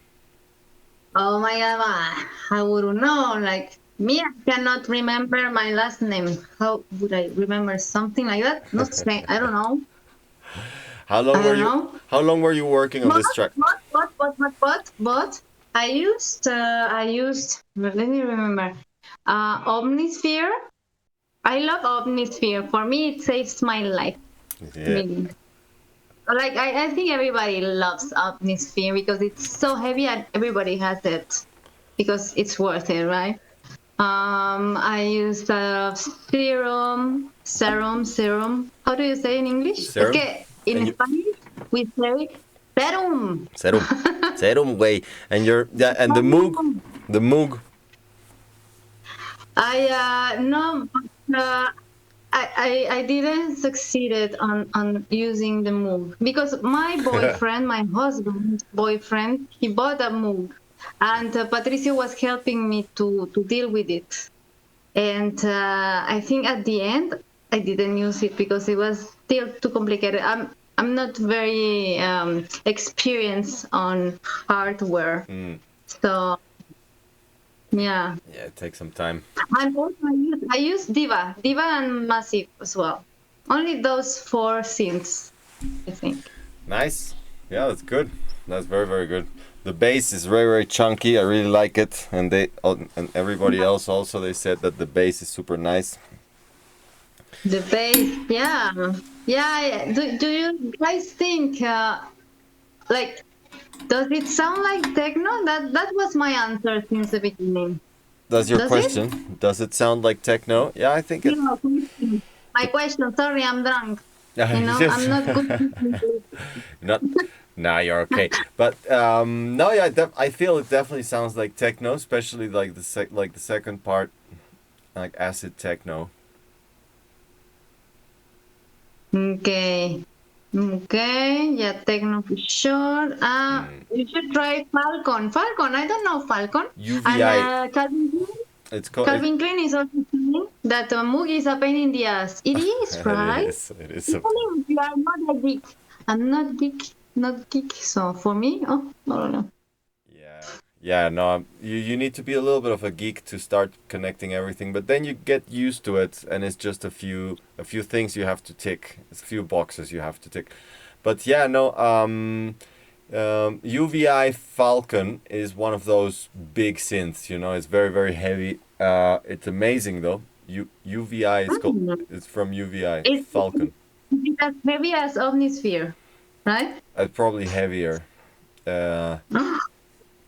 Oh my god, I wouldn't know. Like me, I cannot remember my last name. How would I remember something like that? No sé. I don't know. how long I were don't you? know. How long were you working on this track? But I used. Let me remember. Omnisphere. I love Omnisphere. For me, it saves my life. Yeah. Really. Like I think everybody loves Omnisphere because it's so heavy and everybody has it because it's worth it, right? I use serum. How do you say in English? Serum? Es que in Spanish we say serum. Serum way. And and the Moog. I didn't succeeded on using the Moog because my boyfriend, my husband's boyfriend, he bought a Moog, and Patricio was helping me to deal with it. And I think at the end I didn't use it because it was still too complicated. I'm not very experienced on hardware, so. Yeah. Yeah, it takes some time. And also I use Diva and Massive as well. Only those 4 synths, I think. Nice. Yeah, that's good. That's very, very good. The bass is very, very chunky. I really like it, and and everybody else also, they said that the bass is super nice. The bass, yeah. Do you guys think like? Does it sound like techno? That was my answer since the beginning. That's your Does question. Does it sound like techno? Yeah, I think it. No, my question. Sorry, I'm drunk. I'm not good. Not. Nah, you're okay. But no, yeah, I feel it definitely sounds like techno, especially like the second part, like acid techno. Okay, yeah, techno for sure. You should try Falcon. I don't know Falcon. UVI. And It's called. Calvin Klein is also saying that Moog is a pain in the ass. It is, right? It is. Even if you are not a geek. I'm not geek. So for me, I don't know. Yeah, no, you need to be a little bit of a geek to start connecting everything, but then you get used to it, and it's just a few things you have to tick. It's a few boxes you have to tick. But yeah, no, UVI Falcon is one of those big synths, it's very, very heavy. It's amazing though. UVI is called, it's from UVI Falcon. It's as heavy as Omnisphere, right? It's probably heavier.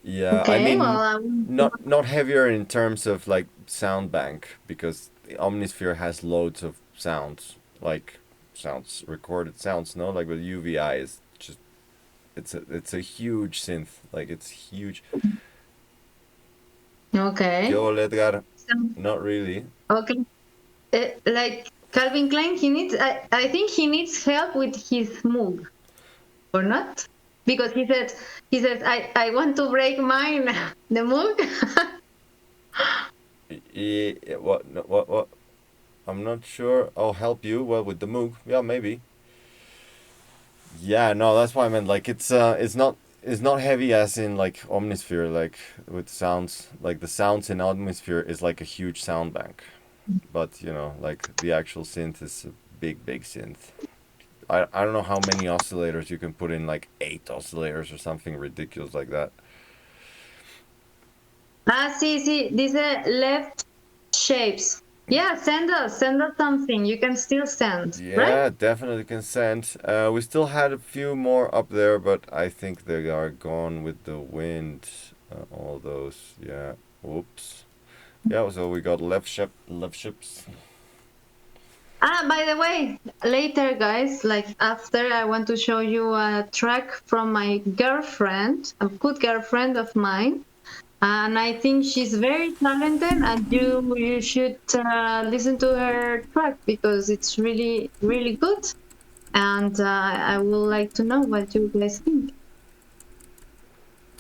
Yeah, okay, I mean, not heavier in terms of like sound bank, because the Omnisphere has loads of sounds, like recorded sounds, no? Like with UVI is just, it's a huge synth, like it's huge. Okay. Yo, Edgar, not really. Okay. Like Calvin Klein, I think he needs help with his Moog, or not? Because he said I want to break mine, the Moog. Yeah, what? I'm not sure. I'll help you. Well, with the Moog, yeah, maybe. Yeah, no, that's why I meant, like, it's not heavy as in like Omnisphere, like with sounds, like the sounds in Omnisphere is like a huge sound bank, but like the actual synth is a big synth. I don't know how many oscillators you can put in, like 8 oscillators or something ridiculous like that. See, these are left shapes. Yeah, send us something. You can still send. Yeah, right? definitely can send. We still had a few more up there, but I think they are gone with the wind. All those, yeah. Whoops. Yeah, so we got left ships. By the way, later, guys, like after, I want to show you a track from my girlfriend, a good girlfriend of mine. and I think she's very talented, and you should listen to her track because it's really really good. And I would like to know what you guys think.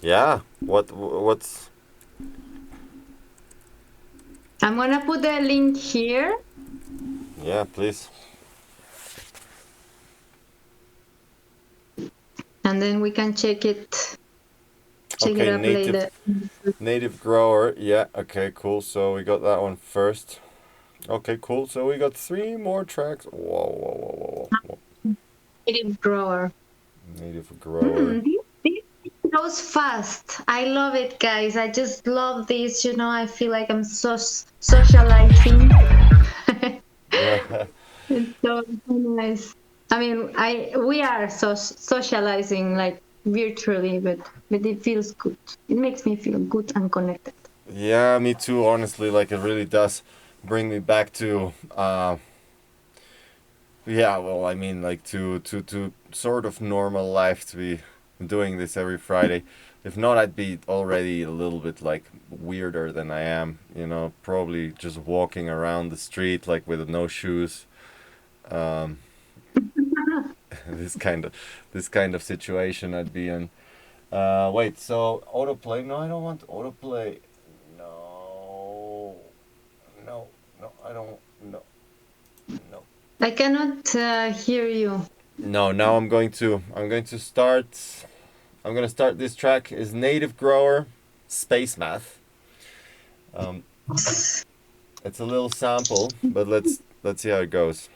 Yeah. What's? I'm gonna put the link here. Yeah, please. And then we can check it. Check it Okay, up later. native grower. Yeah. Okay. Cool. So we got that one first. Okay. Cool. So we got 3 more tracks. Whoa. Native grower. Native grower. This goes fast. I love it, guys. I just love this. You know, I feel like I'm so socializing. Yeah. It's so nice. I mean, we are socializing like virtually, but it feels good. It makes me feel good and connected. Yeah, me too, honestly. Like, it really does bring me back to, yeah, well, I mean, like, to sort of normal life, to be doing this every Friday. If not, I'd be already a little bit, like, weirder than I am, you know, probably just walking around the street, like, with no shoes. This kind of situation I'd be in. Wait, so autoplay? No, I don't want autoplay. No, I don't. No. I cannot hear you. No, now I'm going to start. I'm gonna start this track. Is Native Grower, Space Math. It's a little sample, but let's see how it goes.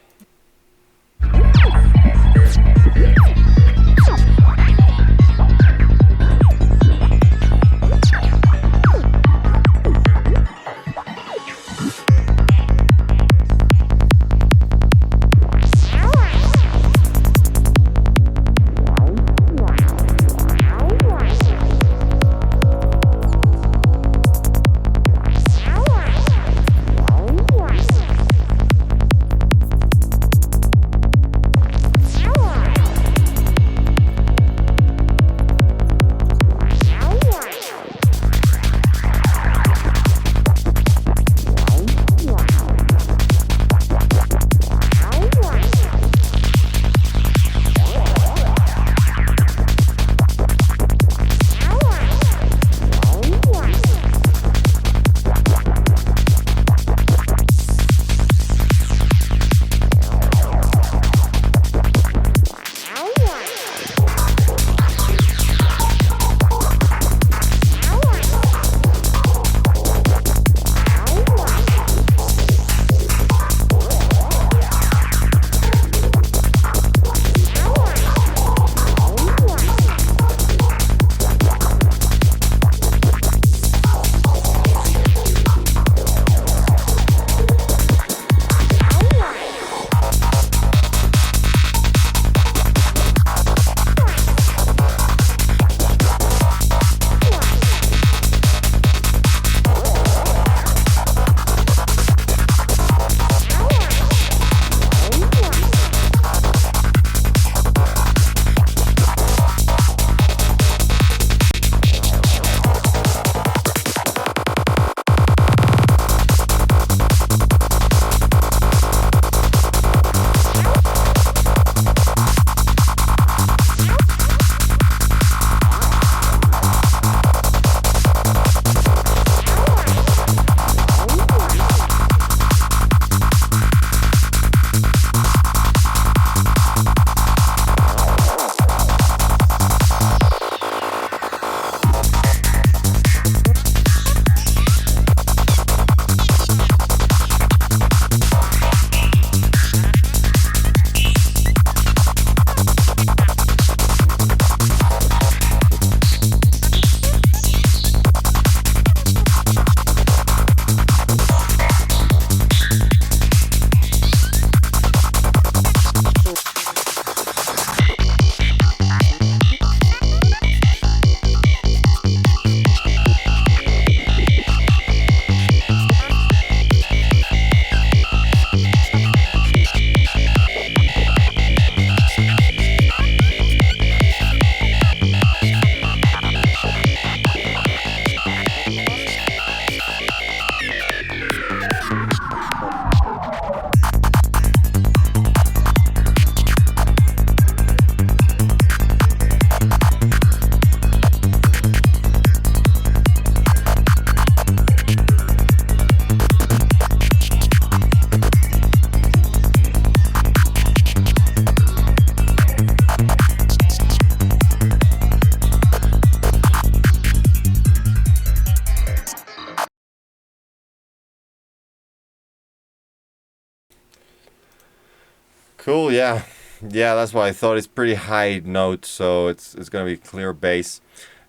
Cool. Yeah. Yeah. That's why I thought it's pretty high note, so it's gonna be clear bass.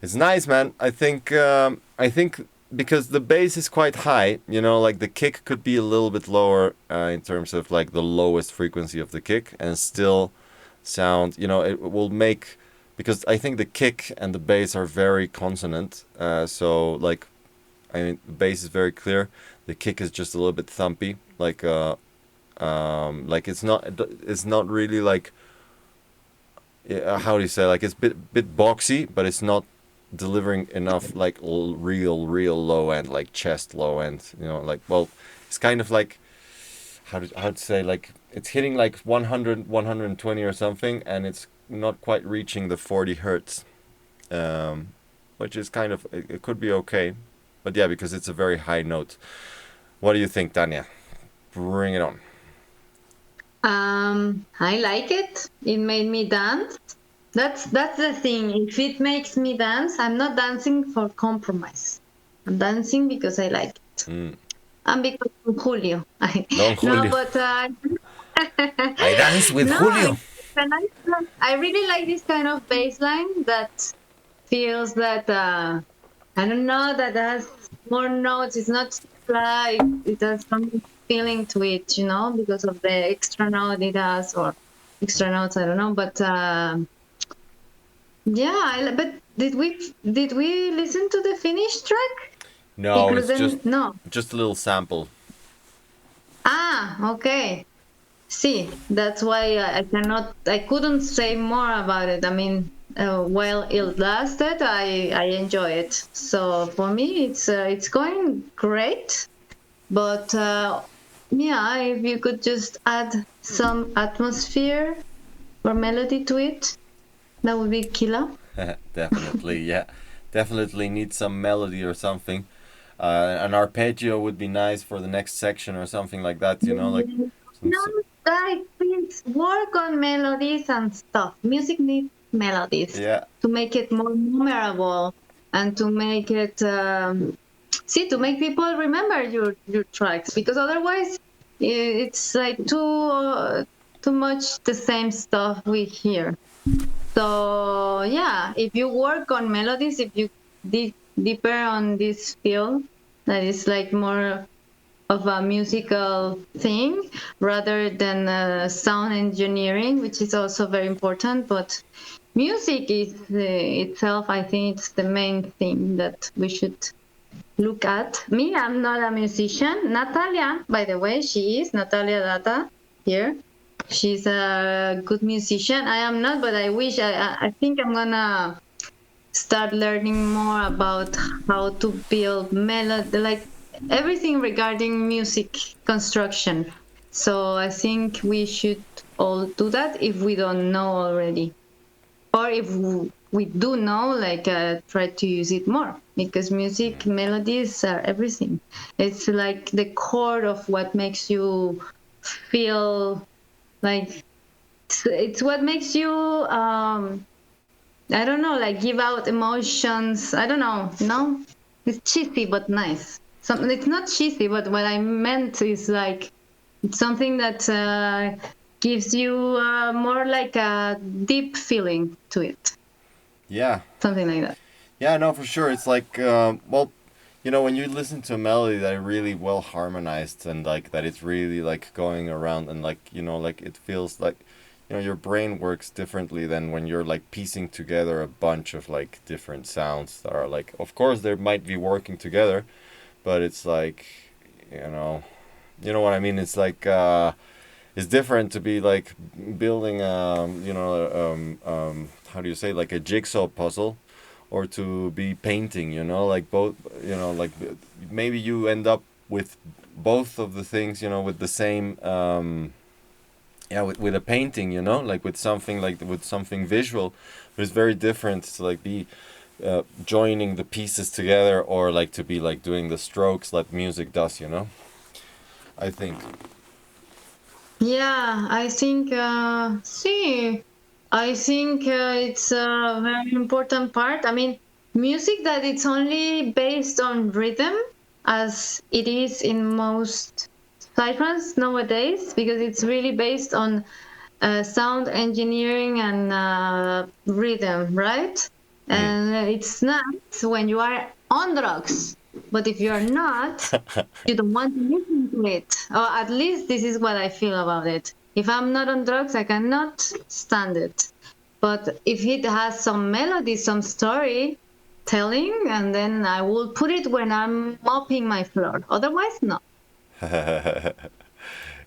It's nice, man. I think because the bass is quite high, like the kick could be a little bit lower in terms of like the lowest frequency of the kick, and still sound. It will make, because I think the kick and the bass are very consonant. So like, I mean, the bass is very clear. The kick is just a little bit thumpy, like it's not really like, how do you say, like it's bit boxy, but it's not delivering enough like real low end, like chest low end. Like, well, it's kind of like, how to say, like it's hitting like 100 120 or something, and it's not quite reaching the 40 hertz, which is kind of, it could be okay, but yeah, because it's a very high note. What do you think, Tanya? Bring it on. I like it. It made me dance. That's the thing. If it makes me dance, I'm not dancing for compromise. I'm dancing because I like it. And because of Julio. Don No, Julio. but I dance with no, Julio. it's a nice song. I really like this kind of bass line that feels that I don't know, that has more notes. It's not flat. It has some feeling to it, because of the extra note it has, or extra notes. I don't know, but yeah. But did we listen to the finished track? No, it's Including no. just a little sample. Ah, okay. See, that's why I couldn't say more about it. I mean, while it lasted, I enjoy it. So for me, it's going great. But yeah, if you could just add some atmosphere or melody to it, that would be killer. Definitely, yeah. Definitely need some melody or something. An arpeggio would be nice for the next section or something like that, like some, No, guys, please work on melodies and stuff. Music needs melodies yeah. to make it more memorable and to make it to make people remember your tracks, because otherwise it's like too much the same stuff we hear. So yeah, if you work on melodies, if you dig deeper on this field that is like more of a musical thing rather than sound engineering, which is also very important. But music is itself, I think it's the main thing that we should look at. Me, I'm not a musician. Natalia, by the way, she is Natalia Data here. She's a good musician. I am not, but I wish. I think I'm gonna start learning more about how to build melody, like everything regarding music construction. So I think we should all do that if we don't know already, or if we do know, like try to use it more, because music melodies are everything. It's like the core of what makes you feel like it's what makes you I don't know, like give out emotions. I don't know. No, it's cheesy but nice. Something. It's not cheesy, but what I meant is like it's something that gives you more like a deep feeling to it. Yeah. Something like that. Yeah, no, for sure. It's like, well, when you listen to a melody that is really well harmonized, and like that it's really like going around, and like, like it feels like, your brain works differently than when you're like piecing together a bunch of like different sounds that are like, of course they might be working together, but it's like, what I mean? It's like, it's different to be like building, how do you say, like a jigsaw puzzle, or to be painting, like both, like maybe you end up with both of the things, with the same, with a painting, like with something visual, but it's very different to like be joining the pieces together, or like to be like doing the strokes like music does, I think. Yeah, I think. I think it's a very important part. I mean, music that it's only based on rhythm, as it is in most psytrance nowadays, because it's really based on sound engineering and rhythm, right? And it's nice when you are on drugs. But if you're not, you don't want to listen to it. Or at least this is what I feel about it. If I'm not on drugs, I cannot stand it. But if it has some melody, some story telling, and then I will put it when I'm mopping my floor. Otherwise, no. Yeah,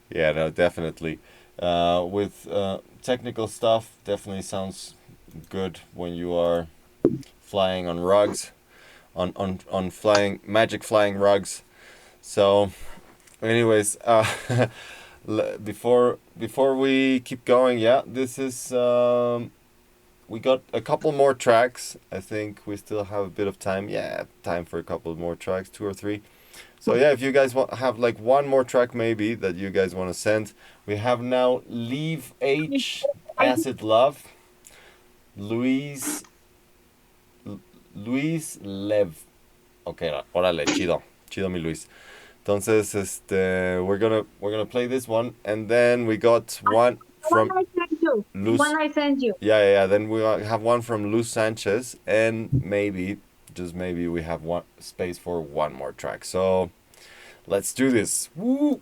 no, definitely. With technical stuff, definitely sounds good when you are flying on rugs, on flying magic flying rugs. So, anyways, before we keep going, yeah, this is we got a couple more tracks. I think we still have a bit of time. Yeah, time for a couple more tracks, 2 or 3. So yeah, if you guys have like one more track maybe that you guys want to send, we have now Leave H, Acid Love, Luis Lev. Okay, órale, chido mi Luis. Entonces, we're gonna play this one, and then we got one from Luz. One I sent you. Yeah. Then we have one from Luz Sanchez, and maybe, just maybe, we have one space for one more track. So, let's do this. Woo!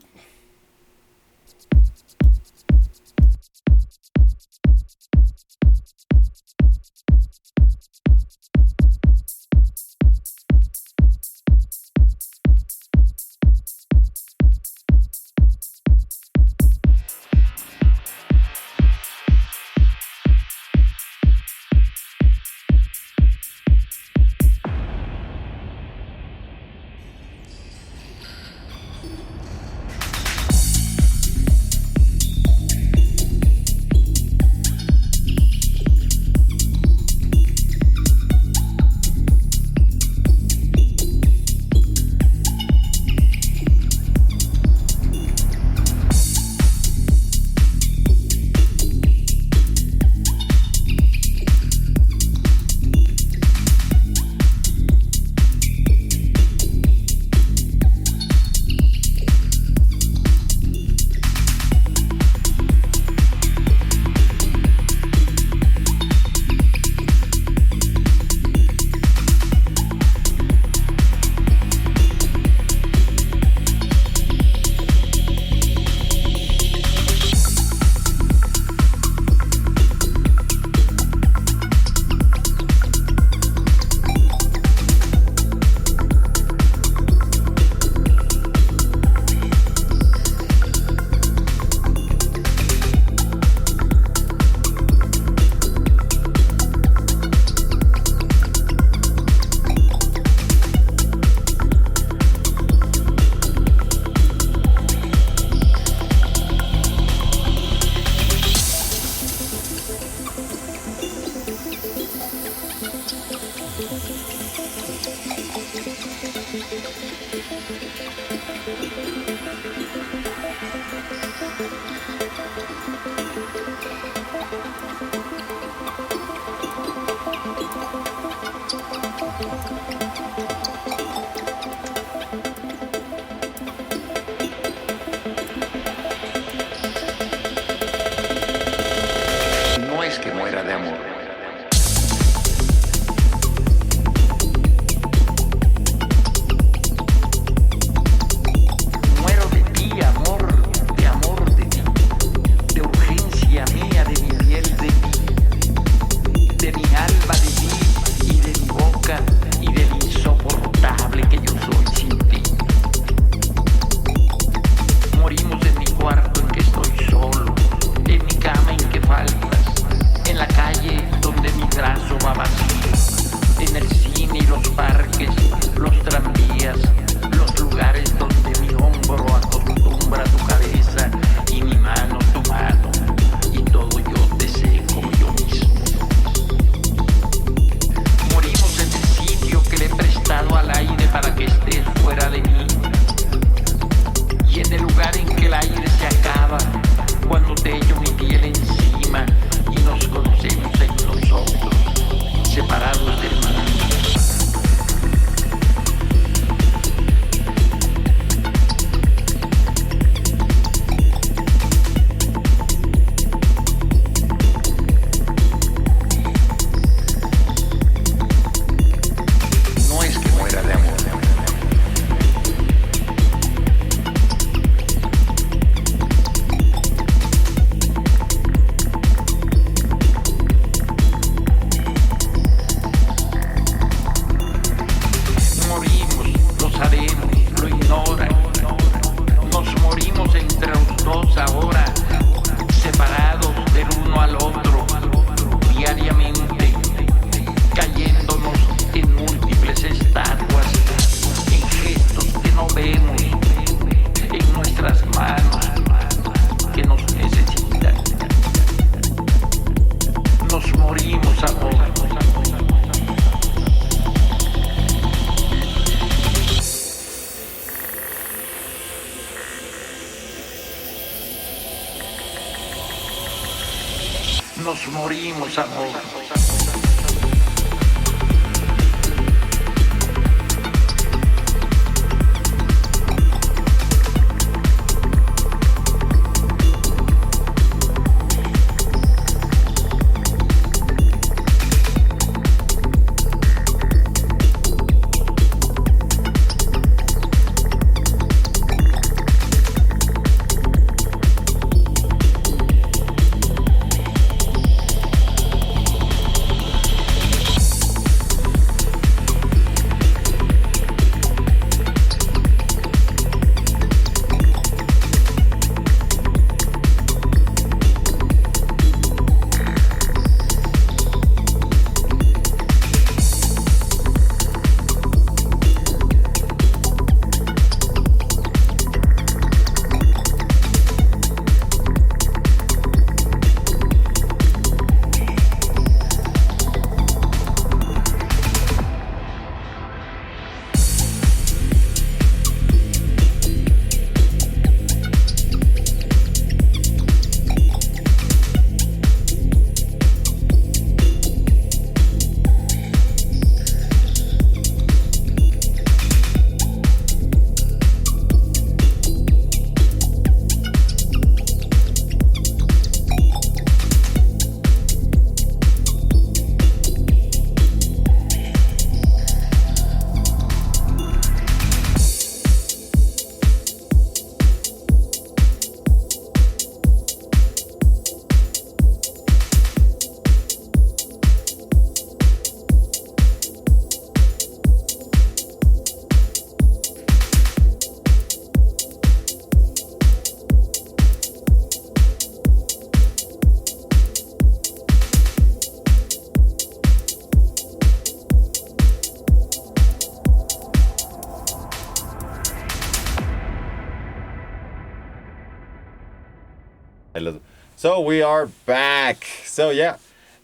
So we are back. So yeah,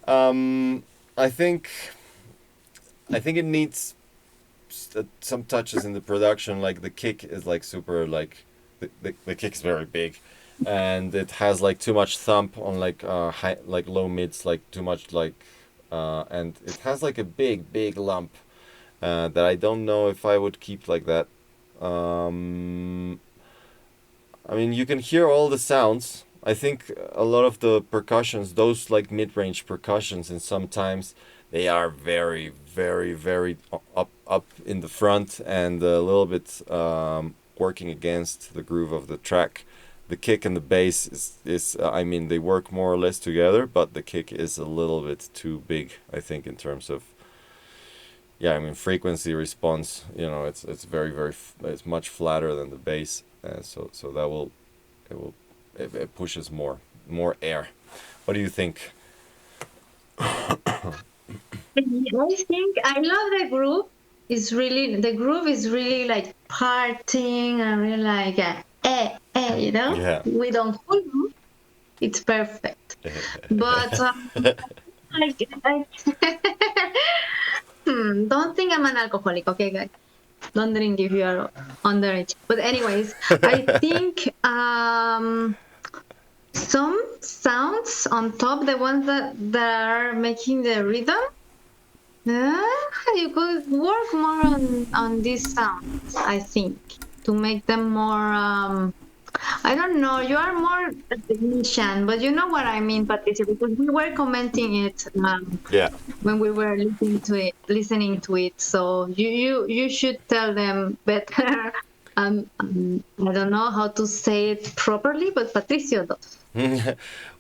I think it needs some touches in the production. Like the kick is like super like the kick is very big, and it has like too much thump on like high like low mids, like too much like and it has like a big lump that I don't know if I would keep like that. I mean, you can hear all the sounds. I think a lot of the percussions, those like mid-range percussions, and sometimes they are very up in the front and a little bit working against the groove of the track. The kick and the bass is I mean, they work more or less together, but the kick is a little bit too big, I think, in terms of, yeah, I mean, frequency response. You know, it's it's much flatter than the bass, so that will it pushes more air. What do you think? I think I love the groove. The groove is really like parting and really like you know. Yeah. We don't follow. It's perfect. But I don't think I'm an alcoholic, okay, guys? Don't drink if you are underage. But anyways, I think some sounds on top, the ones that are making the rhythm, you could work more on these sounds, I think, to make them more. I don't know. You are more a technician, but you know what I mean, Patricia, because we were commenting it Yeah. when we were listening to it. So you should tell them better. I don't know how to say it properly, but Patricio does.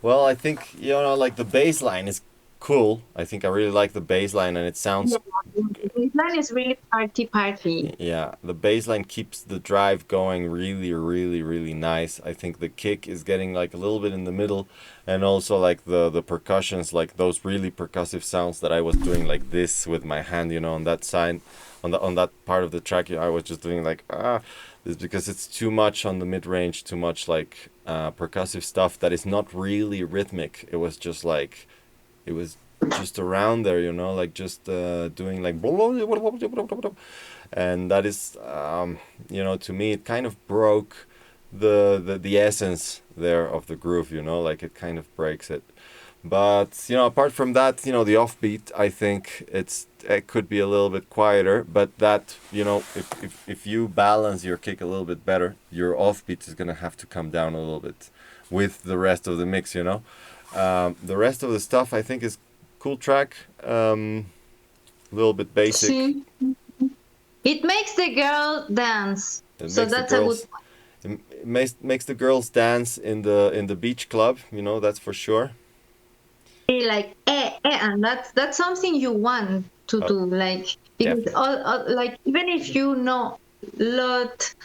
Well, I think, you know, like the bass line is cool. I think I really like the bass line, and it sounds. Yeah, the baseline is really party. Yeah, the bass line keeps the drive going really nice. I think the kick is getting like a little bit in the middle, and also like the percussions, like those really percussive sounds that I was doing like this with my hand, you know, on that side, on that part of the track. I was just doing like this because it's too much on the mid range, too much like percussive stuff that is not really rhythmic. It was just like, it was just around there, you know, like just doing like, and that is, you know, to me it kind of broke the essence there of the groove, you know, like it kind of breaks it. But apart from that, the offbeat, I think it could be a little bit quieter. But that if you balance your kick a little bit better, your offbeat is gonna have to come down a little bit with the rest of the mix. The rest of the stuff I think is cool track. A little bit basic. See? It makes the girl dance. It So makes the that's a good girls. It makes the girls dance in the beach club. That's for sure. be like and that's something you want to do, like, because like, even if you know lots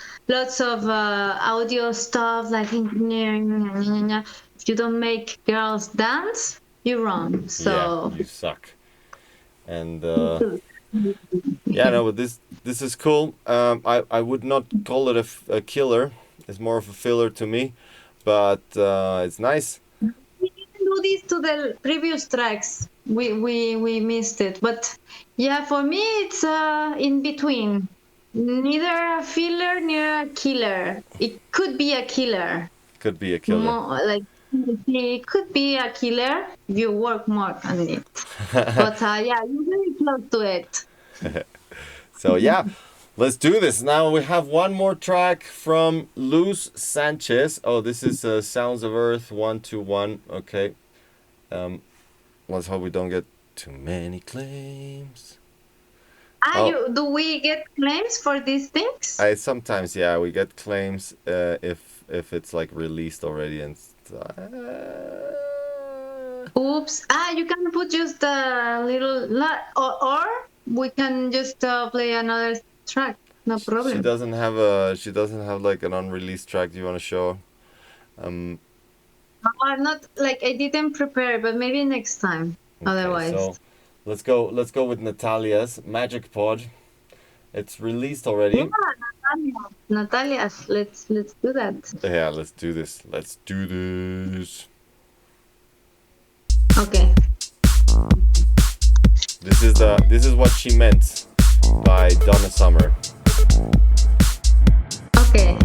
of audio stuff like engineering, if you don't make girls dance, you're wrong. So Yeah, you suck. And yeah, no, but this is cool. I would not call it a killer. It's more of a filler to me, but it's nice. we didn't do this to the previous tracks. We missed it, but yeah, for me it's in between. Neither a filler nor a killer. It could be a killer. Could be a killer. More, like, it could be a killer if you work more on it. But yeah, you're very close to it. So yeah, let's do this. Now we have one more track from Luz Sanchez. Oh, this is Sounds of Earth 121. Okay. Let's hope we don't get too many claims. Do we get claims for these things? Sometimes, yeah, we get claims if it's like released already and. Oops. You can put just a little, or we can just play another track. No problem. She doesn't have like an unreleased track. Do you want to show? Not like, I didn't prepare, but maybe next time. Okay, Otherwise. so let's go with Natalia's Magic Pod. It's released already. Yeah, Natalia's. Let's do that. Yeah, let's do this. Let's do this. Okay. This is what she meant by Donna Summer. Okay.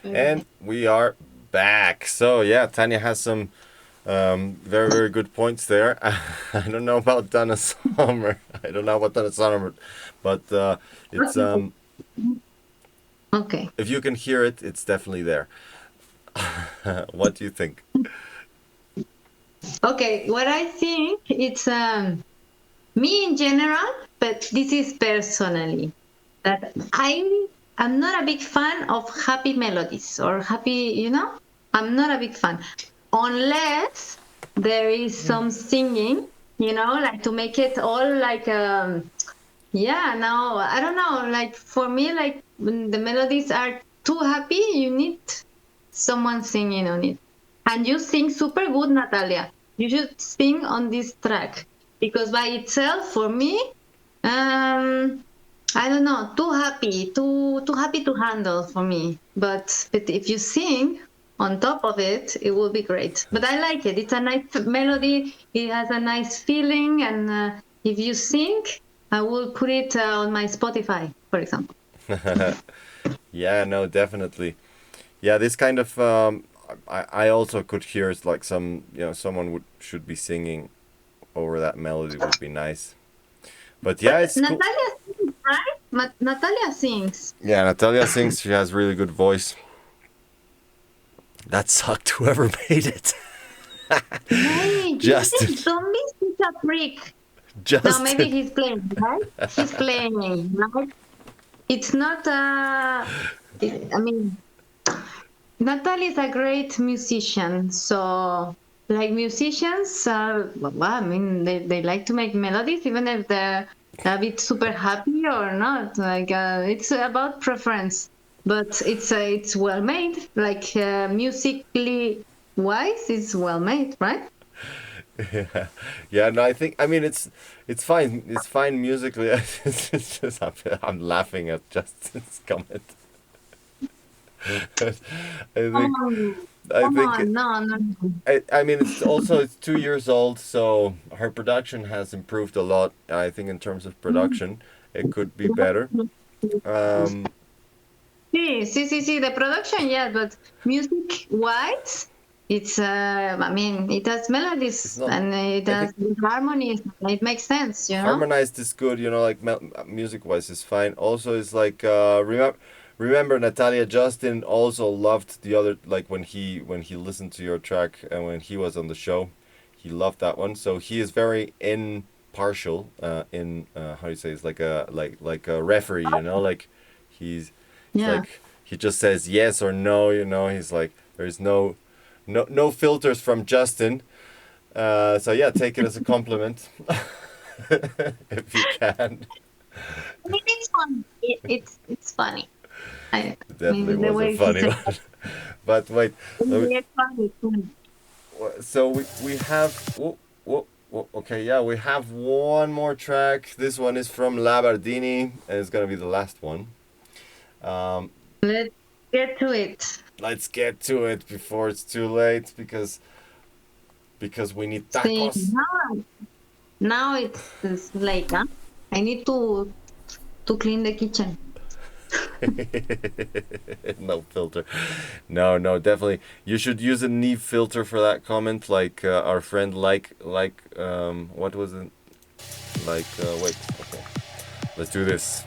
And we are back. So yeah, Tanya has some very, very good points there. I don't know about Donna Summer. I don't know about Donna Summer, but it's Okay. if you can hear it, it's definitely there. What do you think? Okay, what I think it's me in general, but this is personally that I'm not a big fan of happy melodies or happy, I'm not a big fan unless there is some singing, like to make it all like yeah, no, I don't know, like for me, like when the melodies are too happy, you need someone singing on it. And you sing super good, Natalia. You should sing on this track because by itself, for me, I don't know, too happy to handle for me. But if you sing on top of it, it will be great. But I like it. It's a nice melody. It has a nice feeling, and if you sing, I will put it on my Spotify, for example. Yeah, no, definitely. Yeah, this kind of I also could hear it's like some someone should be singing over that melody would be nice. But yeah, it's cool. Natalia sings, right? Natalia sings. Yeah, Natalia sings. She has really good voice. That sucked. Whoever made it. Hey, Justin. don't be such a freak. Justin. No, maybe he's playing, right? He's playing, right? It's not. I mean, Natalie is a great musician. So, like musicians, well, I mean, they like to make melodies, even if they're a bit super happy or not. Like, it's about preference, but it's well made. Like musically wise, it's well made, right? Yeah, no, I mean it's fine. It's fine musically. It's just I'm laughing at Justin's comment. I think No. I mean it's 2 years old, so her production has improved a lot. I think in terms of production, it could be better. See, the production, yeah, but music-wise, it's, I mean, it has melodies and it has harmonies. It makes sense, Harmonized is good, like music-wise is fine. Also, it's like remember Natalia, Justin also loved the other, like when he listened to your track and when he was on the show, he loved that one. So he is very impartial. How do you say? It's like a referee, like he's like he just says yes or no. He's like there's no filters from Justin. So yeah, take it as a compliment if you can. I mean, it's fun. It's funny. Definitely was a funny one. But wait, so we have okay, yeah, we have one more track. This one is from Labardini, and it's gonna be the last one. Let's get to it. Let's get to it before it's too late because we need tacos. See, now it's late, huh? I need to clean the kitchen. No filter. No, definitely. You should use a Neve filter for that comment, like our friend like what was it? Like wait, okay. Let's do this.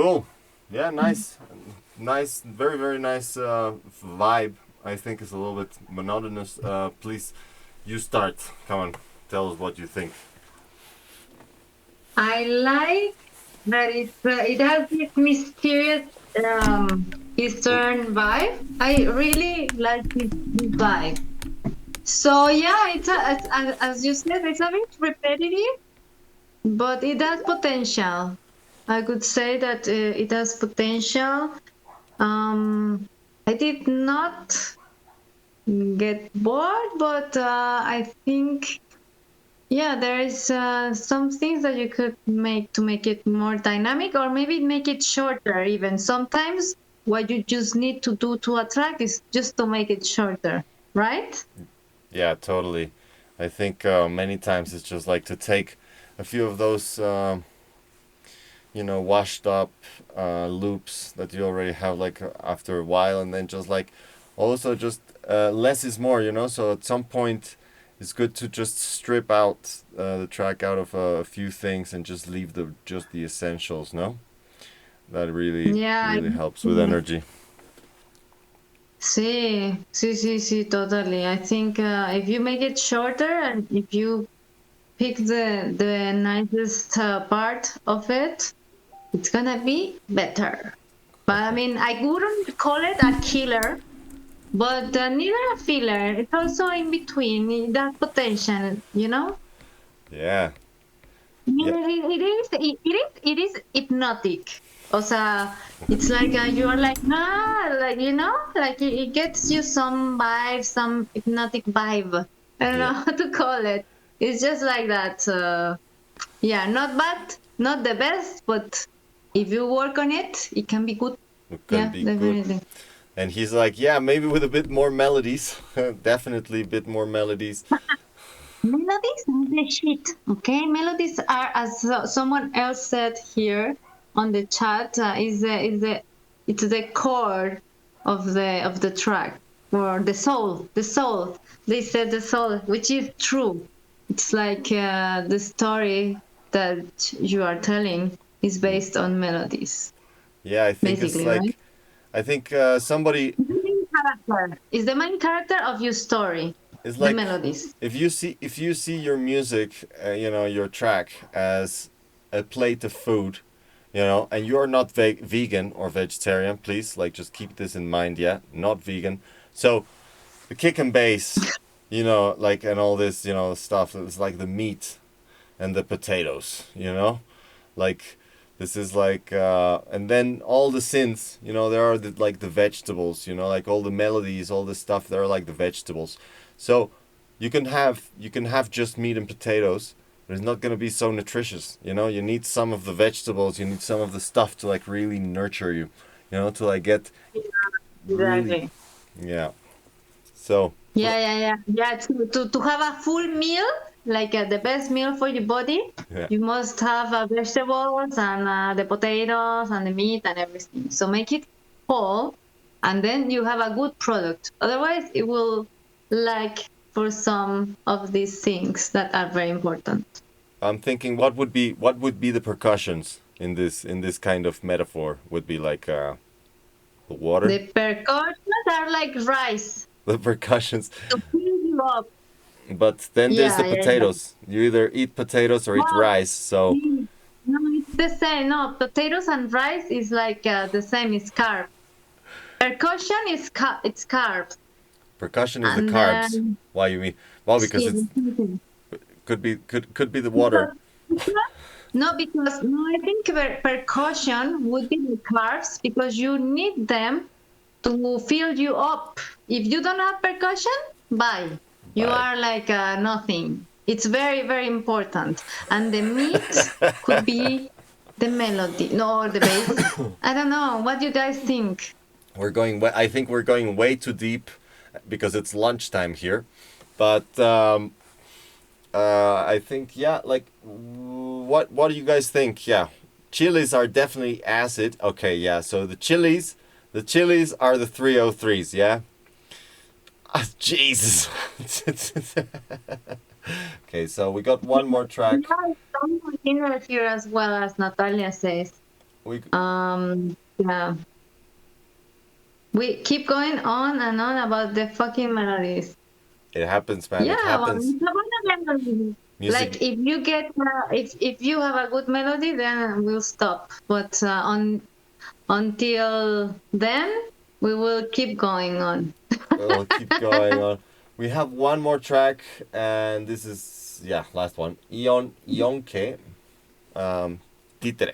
Cool. Yeah, nice. Nice, very, very nice vibe. I think it's a little bit monotonous. Please, you start. Come on, tell us what you think. I like that it has this mysterious Eastern vibe. I really like this vibe. So yeah, as you said, it's a bit repetitive, but it has potential. I could say that it has potential. I did not get bored, but I think yeah, there is some things that you could make to make it more dynamic, or maybe make it shorter. Even sometimes, what you just need to do to a track is just to make it shorter, right? Yeah, totally. I think many times it's just like to take a few of those, washed up loops that you already have like after a while, and then just like also just less is more, So at some point, it's good to just strip out the track out of a few things and just leave just the essentials, no? That really Yeah. really helps with energy. Sí, totally. I think if you make it shorter and if you pick the nicest part of it, it's gonna be better. But I mean, I wouldn't call it a killer, but neither a filler. It's also in between. That potential, you know. Yeah. I mean, Yeah. it is hypnotic. O sea, it's like you are like, like, like it gets you some vibe, some hypnotic vibe. I don't Yeah. know how to call it. It's just like that. Yeah, not bad, not the best, but if you work on it, it can be good. It can Yeah, be good. definitely. And he's like, yeah, maybe with a bit more melodies. Definitely a bit more melodies. Melodies are the shit. Okay, melodies are, as someone else said here on the chat, it's the core of the track, or the soul. The soul. They said the soul, which is true. It's like the story that you are telling is based on melodies, Yeah, I think it's basically, right? like, I think somebody The main character is the main character of your story. is The like, melodies. if you see your music, your track as a plate of food, and you're not vegan or vegetarian, please, like, just keep this in mind. Yeah, not vegan. So the kick and bass, like, and all this, stuff. It's like the meat and the potatoes, like this is like and then all the synths, there are like the vegetables, like all the melodies, all the stuff, they're like the vegetables. So you can have just meat and potatoes, but it's not going to be so nutritious. You need some of the vegetables, you need some of the stuff to like really nurture you, to like get really. Exactly. Yeah. So Yeah. To have a full meal, like the best meal for your body, yeah. you must have vegetables and the potatoes and the meat and everything. So make it whole, and then you have a good product. Otherwise, it will lack for some of these things that are very important. I'm thinking what would be the percussions in this kind of metaphor, would be like the water. The percussions are like rice The percussions. to fill you up. But then there's the Yeah. potatoes. You either eat potatoes or eat No, rice. So no, it's the same. No, potatoes and rice is like the same. It's carb. Percussion is it's carbs, percussion is the and carbs. then Why you mean? Well, because see, it's could be the water. no, I think percussion would be the carbs because you need them to fill you up. If you don't have percussion, bye. You Bye. are like nothing. It's very, very important. And the meat could be the melody, no, or the bass. I don't know. What do you guys think? I think we're going way too deep because it's lunchtime here. But I think, yeah, like, what do you guys think? Yeah, chilies are definitely acid. Okay, yeah. So the chilies are the 303s. Yeah. Ah, Jesus. Okay, so we got one more track. Yeah, some beginners here as well, as Natalia says. We Yeah. We keep going on and on about the fucking melodies. it happens, man. It Yeah, well, happens. it's about the melody. Music. Like if you get if you have a good melody, then we'll stop. But on until then, we will keep going on. We'll keep going on. We have one more track, and this is last one. Ionke, Titre.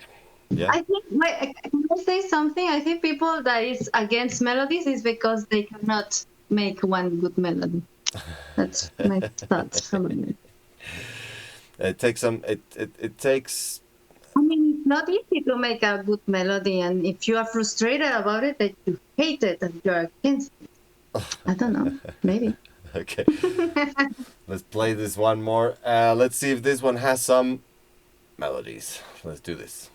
Yeah. I think, wait, can I say something? I think people that is against melodies is because they cannot make one good melody. That's my thoughts about it. It takes some. It takes. I mean, it's not easy to make a good melody, and if you are frustrated about it, that you hate it and you're against it. I don't know. Maybe. Okay. Let's play this one more. Let's see if this one has some melodies. Let's do this.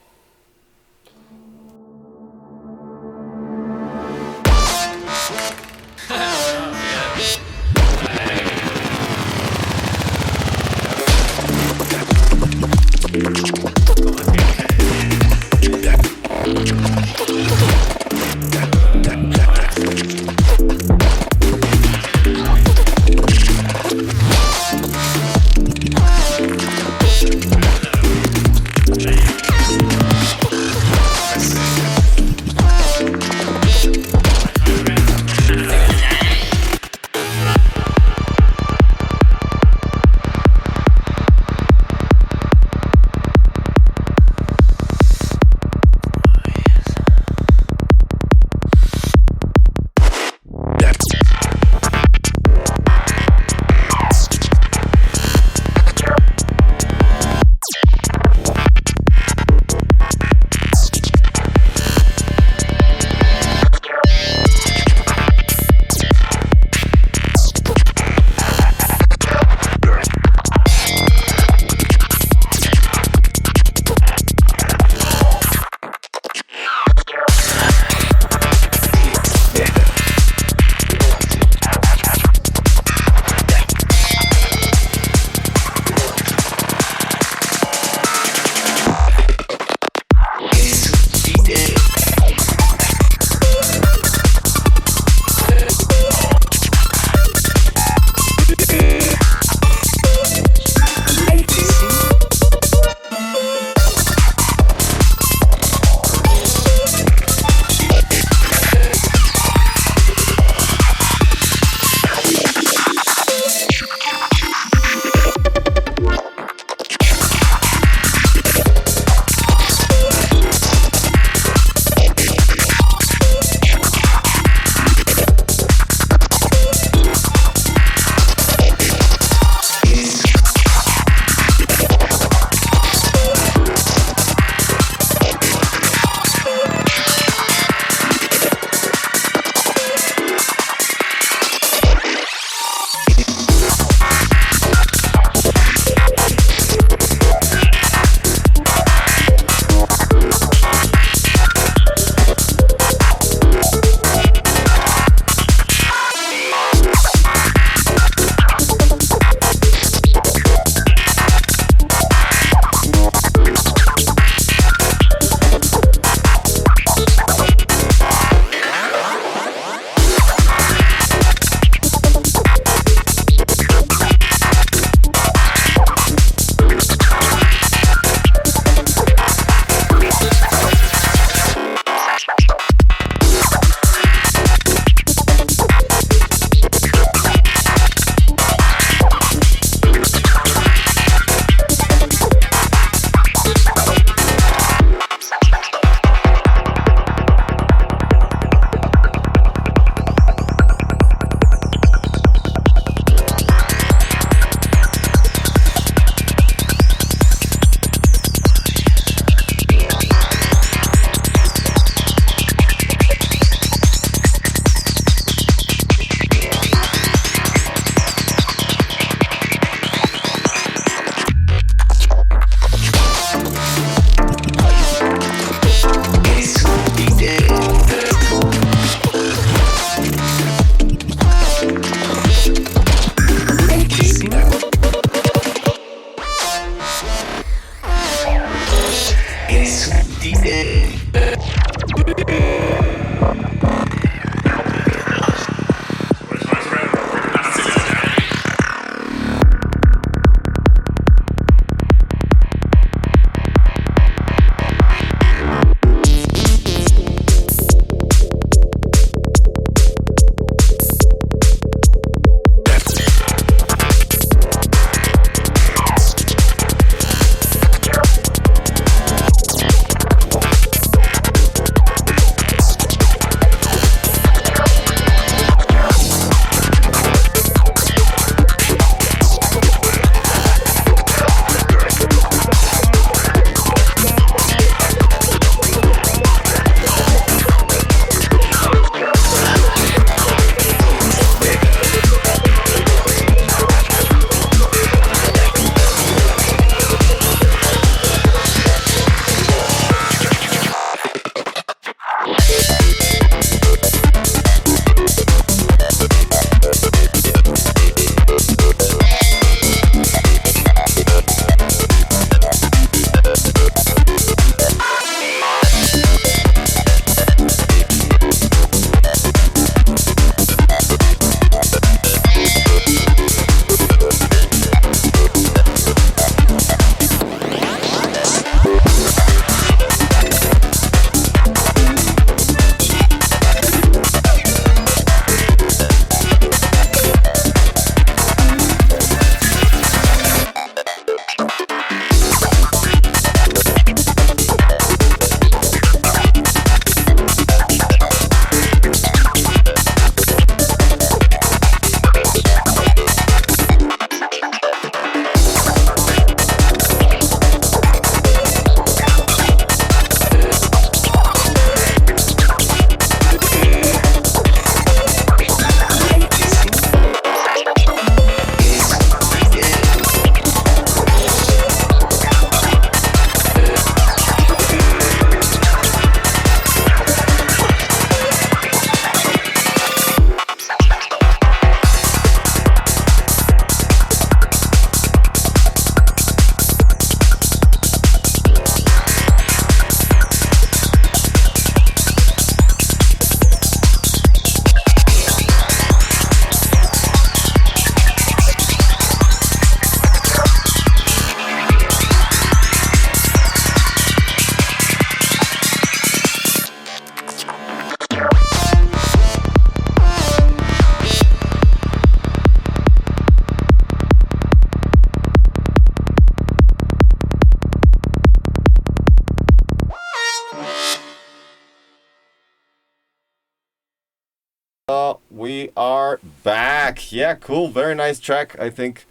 We are back. Yeah, cool. Very nice track, I think.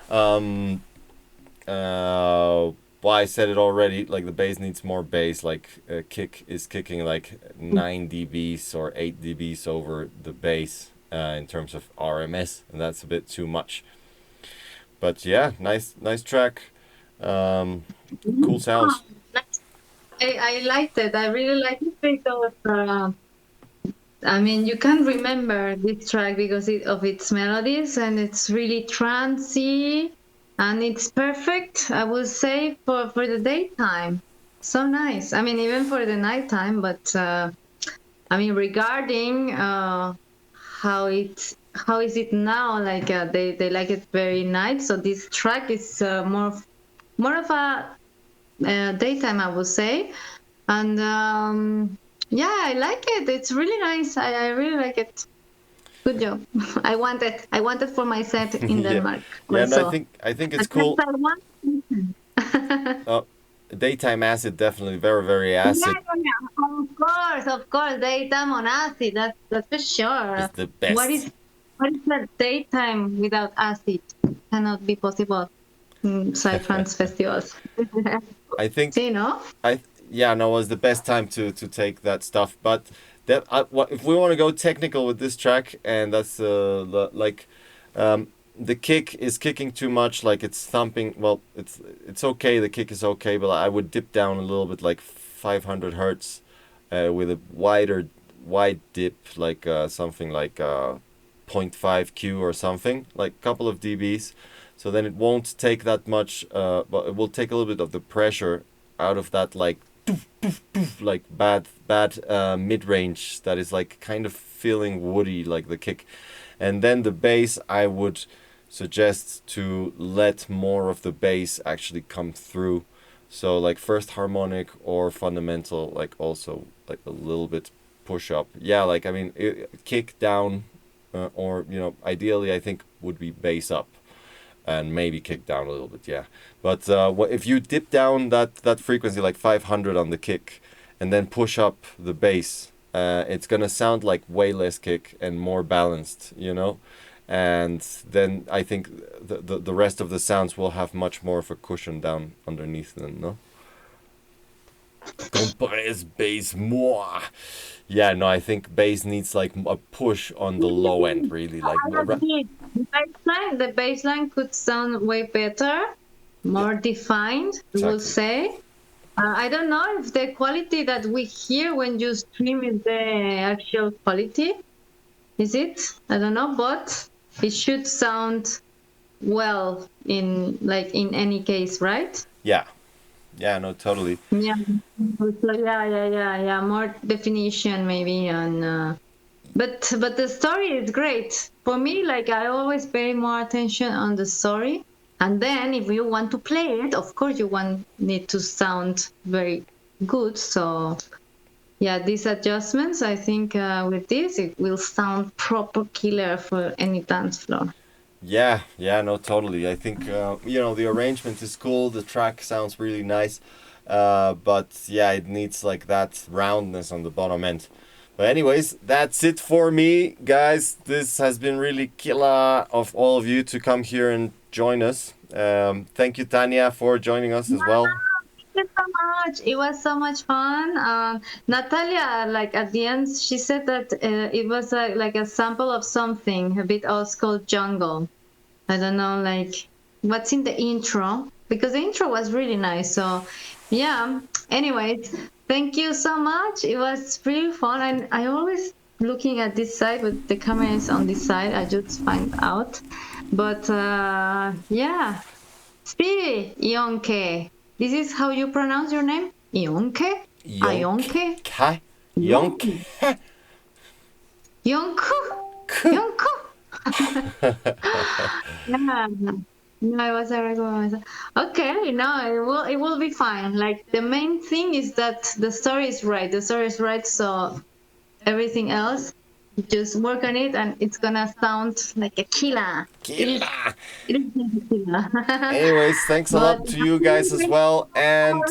Well, I said it already. Like the bass needs more bass. Like kick is kicking like 9 dBs or 8 dBs over the bass in terms of RMS, and that's a bit too much. But yeah, nice track. Cool sounds. I liked it. I really liked it because I mean, you can remember this track because of its melodies, and it's really trancey, and it's perfect, I would say, for the daytime. So nice. I mean, even for the nighttime, but I mean, regarding how is it now? Like they like it very night. So this track is more of a daytime, I would say, and yeah, I like it. It's really nice. I really like it. Good job. I want it for my set in Yeah. Denmark. Yeah, no, Also. I think it's cool. Daytime acid, definitely very acid. Yeah, of course. Daytime on acid. That's for sure. It's the best. What is the daytime without acid? Cannot be possible in Psytrance festivals. I think See, no? yeah, no, it was the best time to take that stuff. But that if we want to go technical with this track, and that's the kick is kicking too much, like it's thumping. Well, it's okay. The kick is okay, but I would dip down a little bit, like 500 hertz, with a wide dip, like something like 0.5 Q or something, like a couple of dBs. So then it won't take that much, but it will take a little bit of the pressure out of that, like doof, doof, doof, like bad mid range that is like kind of feeling woody, like the kick. And then the bass, I would suggest to let more of the bass actually come through. So like first harmonic or fundamental, like also like a little bit push up. Yeah, like I mean, kick down, or ideally I think would be bass up, and maybe kick down a little bit. Yeah, but if you dip down that frequency, like 500 on the kick, and then push up the bass, it's gonna sound like way less kick and more balanced, and then I think the rest of the sounds will have much more of a cushion down underneath them, no? Compress bass more. Yeah, no, I think bass needs like a push on the low end, really. Like the baseline could sound way better, more defined, I exactly. would say. I don't know if the quality that we hear when you stream is the actual quality. Is it? I don't know, but it should sound well in any case, right? Yeah. Yeah, no, totally. Yeah. So yeah. More definition maybe on. But the story is great for me. Like I always pay more attention on the story, and then if you want to play it, of course you want it to sound very good. So yeah, these adjustments, I think with this it will sound proper killer for any dance floor. Yeah, no, totally. I think the arrangement is cool. The track sounds really nice, but yeah, it needs like that roundness on the bottom end. But anyways, that's it for me, guys. This has been really killer of all of you to come here and join us. Thank you, Tanya, for joining us as well. Thank you so much. It was so much fun. Natalia, like at the end, she said that it was like a sample of something, a bit old school jungle. I don't know, like what's in the intro, because the intro was really nice. So yeah, anyways, thank you so much. It was really fun. And I always looking at this side, but the camera is on this side. I just find out. But yeah, Speedy, Ionke. This is how you pronounce your name? Ionke? Ionke? Yonke. Yonku? Yonku? Yeah. No, it was a regular. Okay, no, it will be fine. Like the main thing is that the story is right. The story is right, so everything else, just work on it, and it's gonna sound like a killer. Killer. It is a killer. Anyways, thanks a lot to you guys as well, and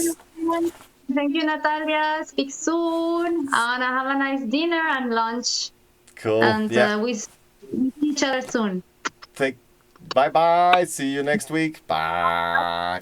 thank you, Natalia. Speak soon, and have a nice dinner and lunch. Cool. And Yeah. we see each other soon. Bye bye. See you next week. Bye.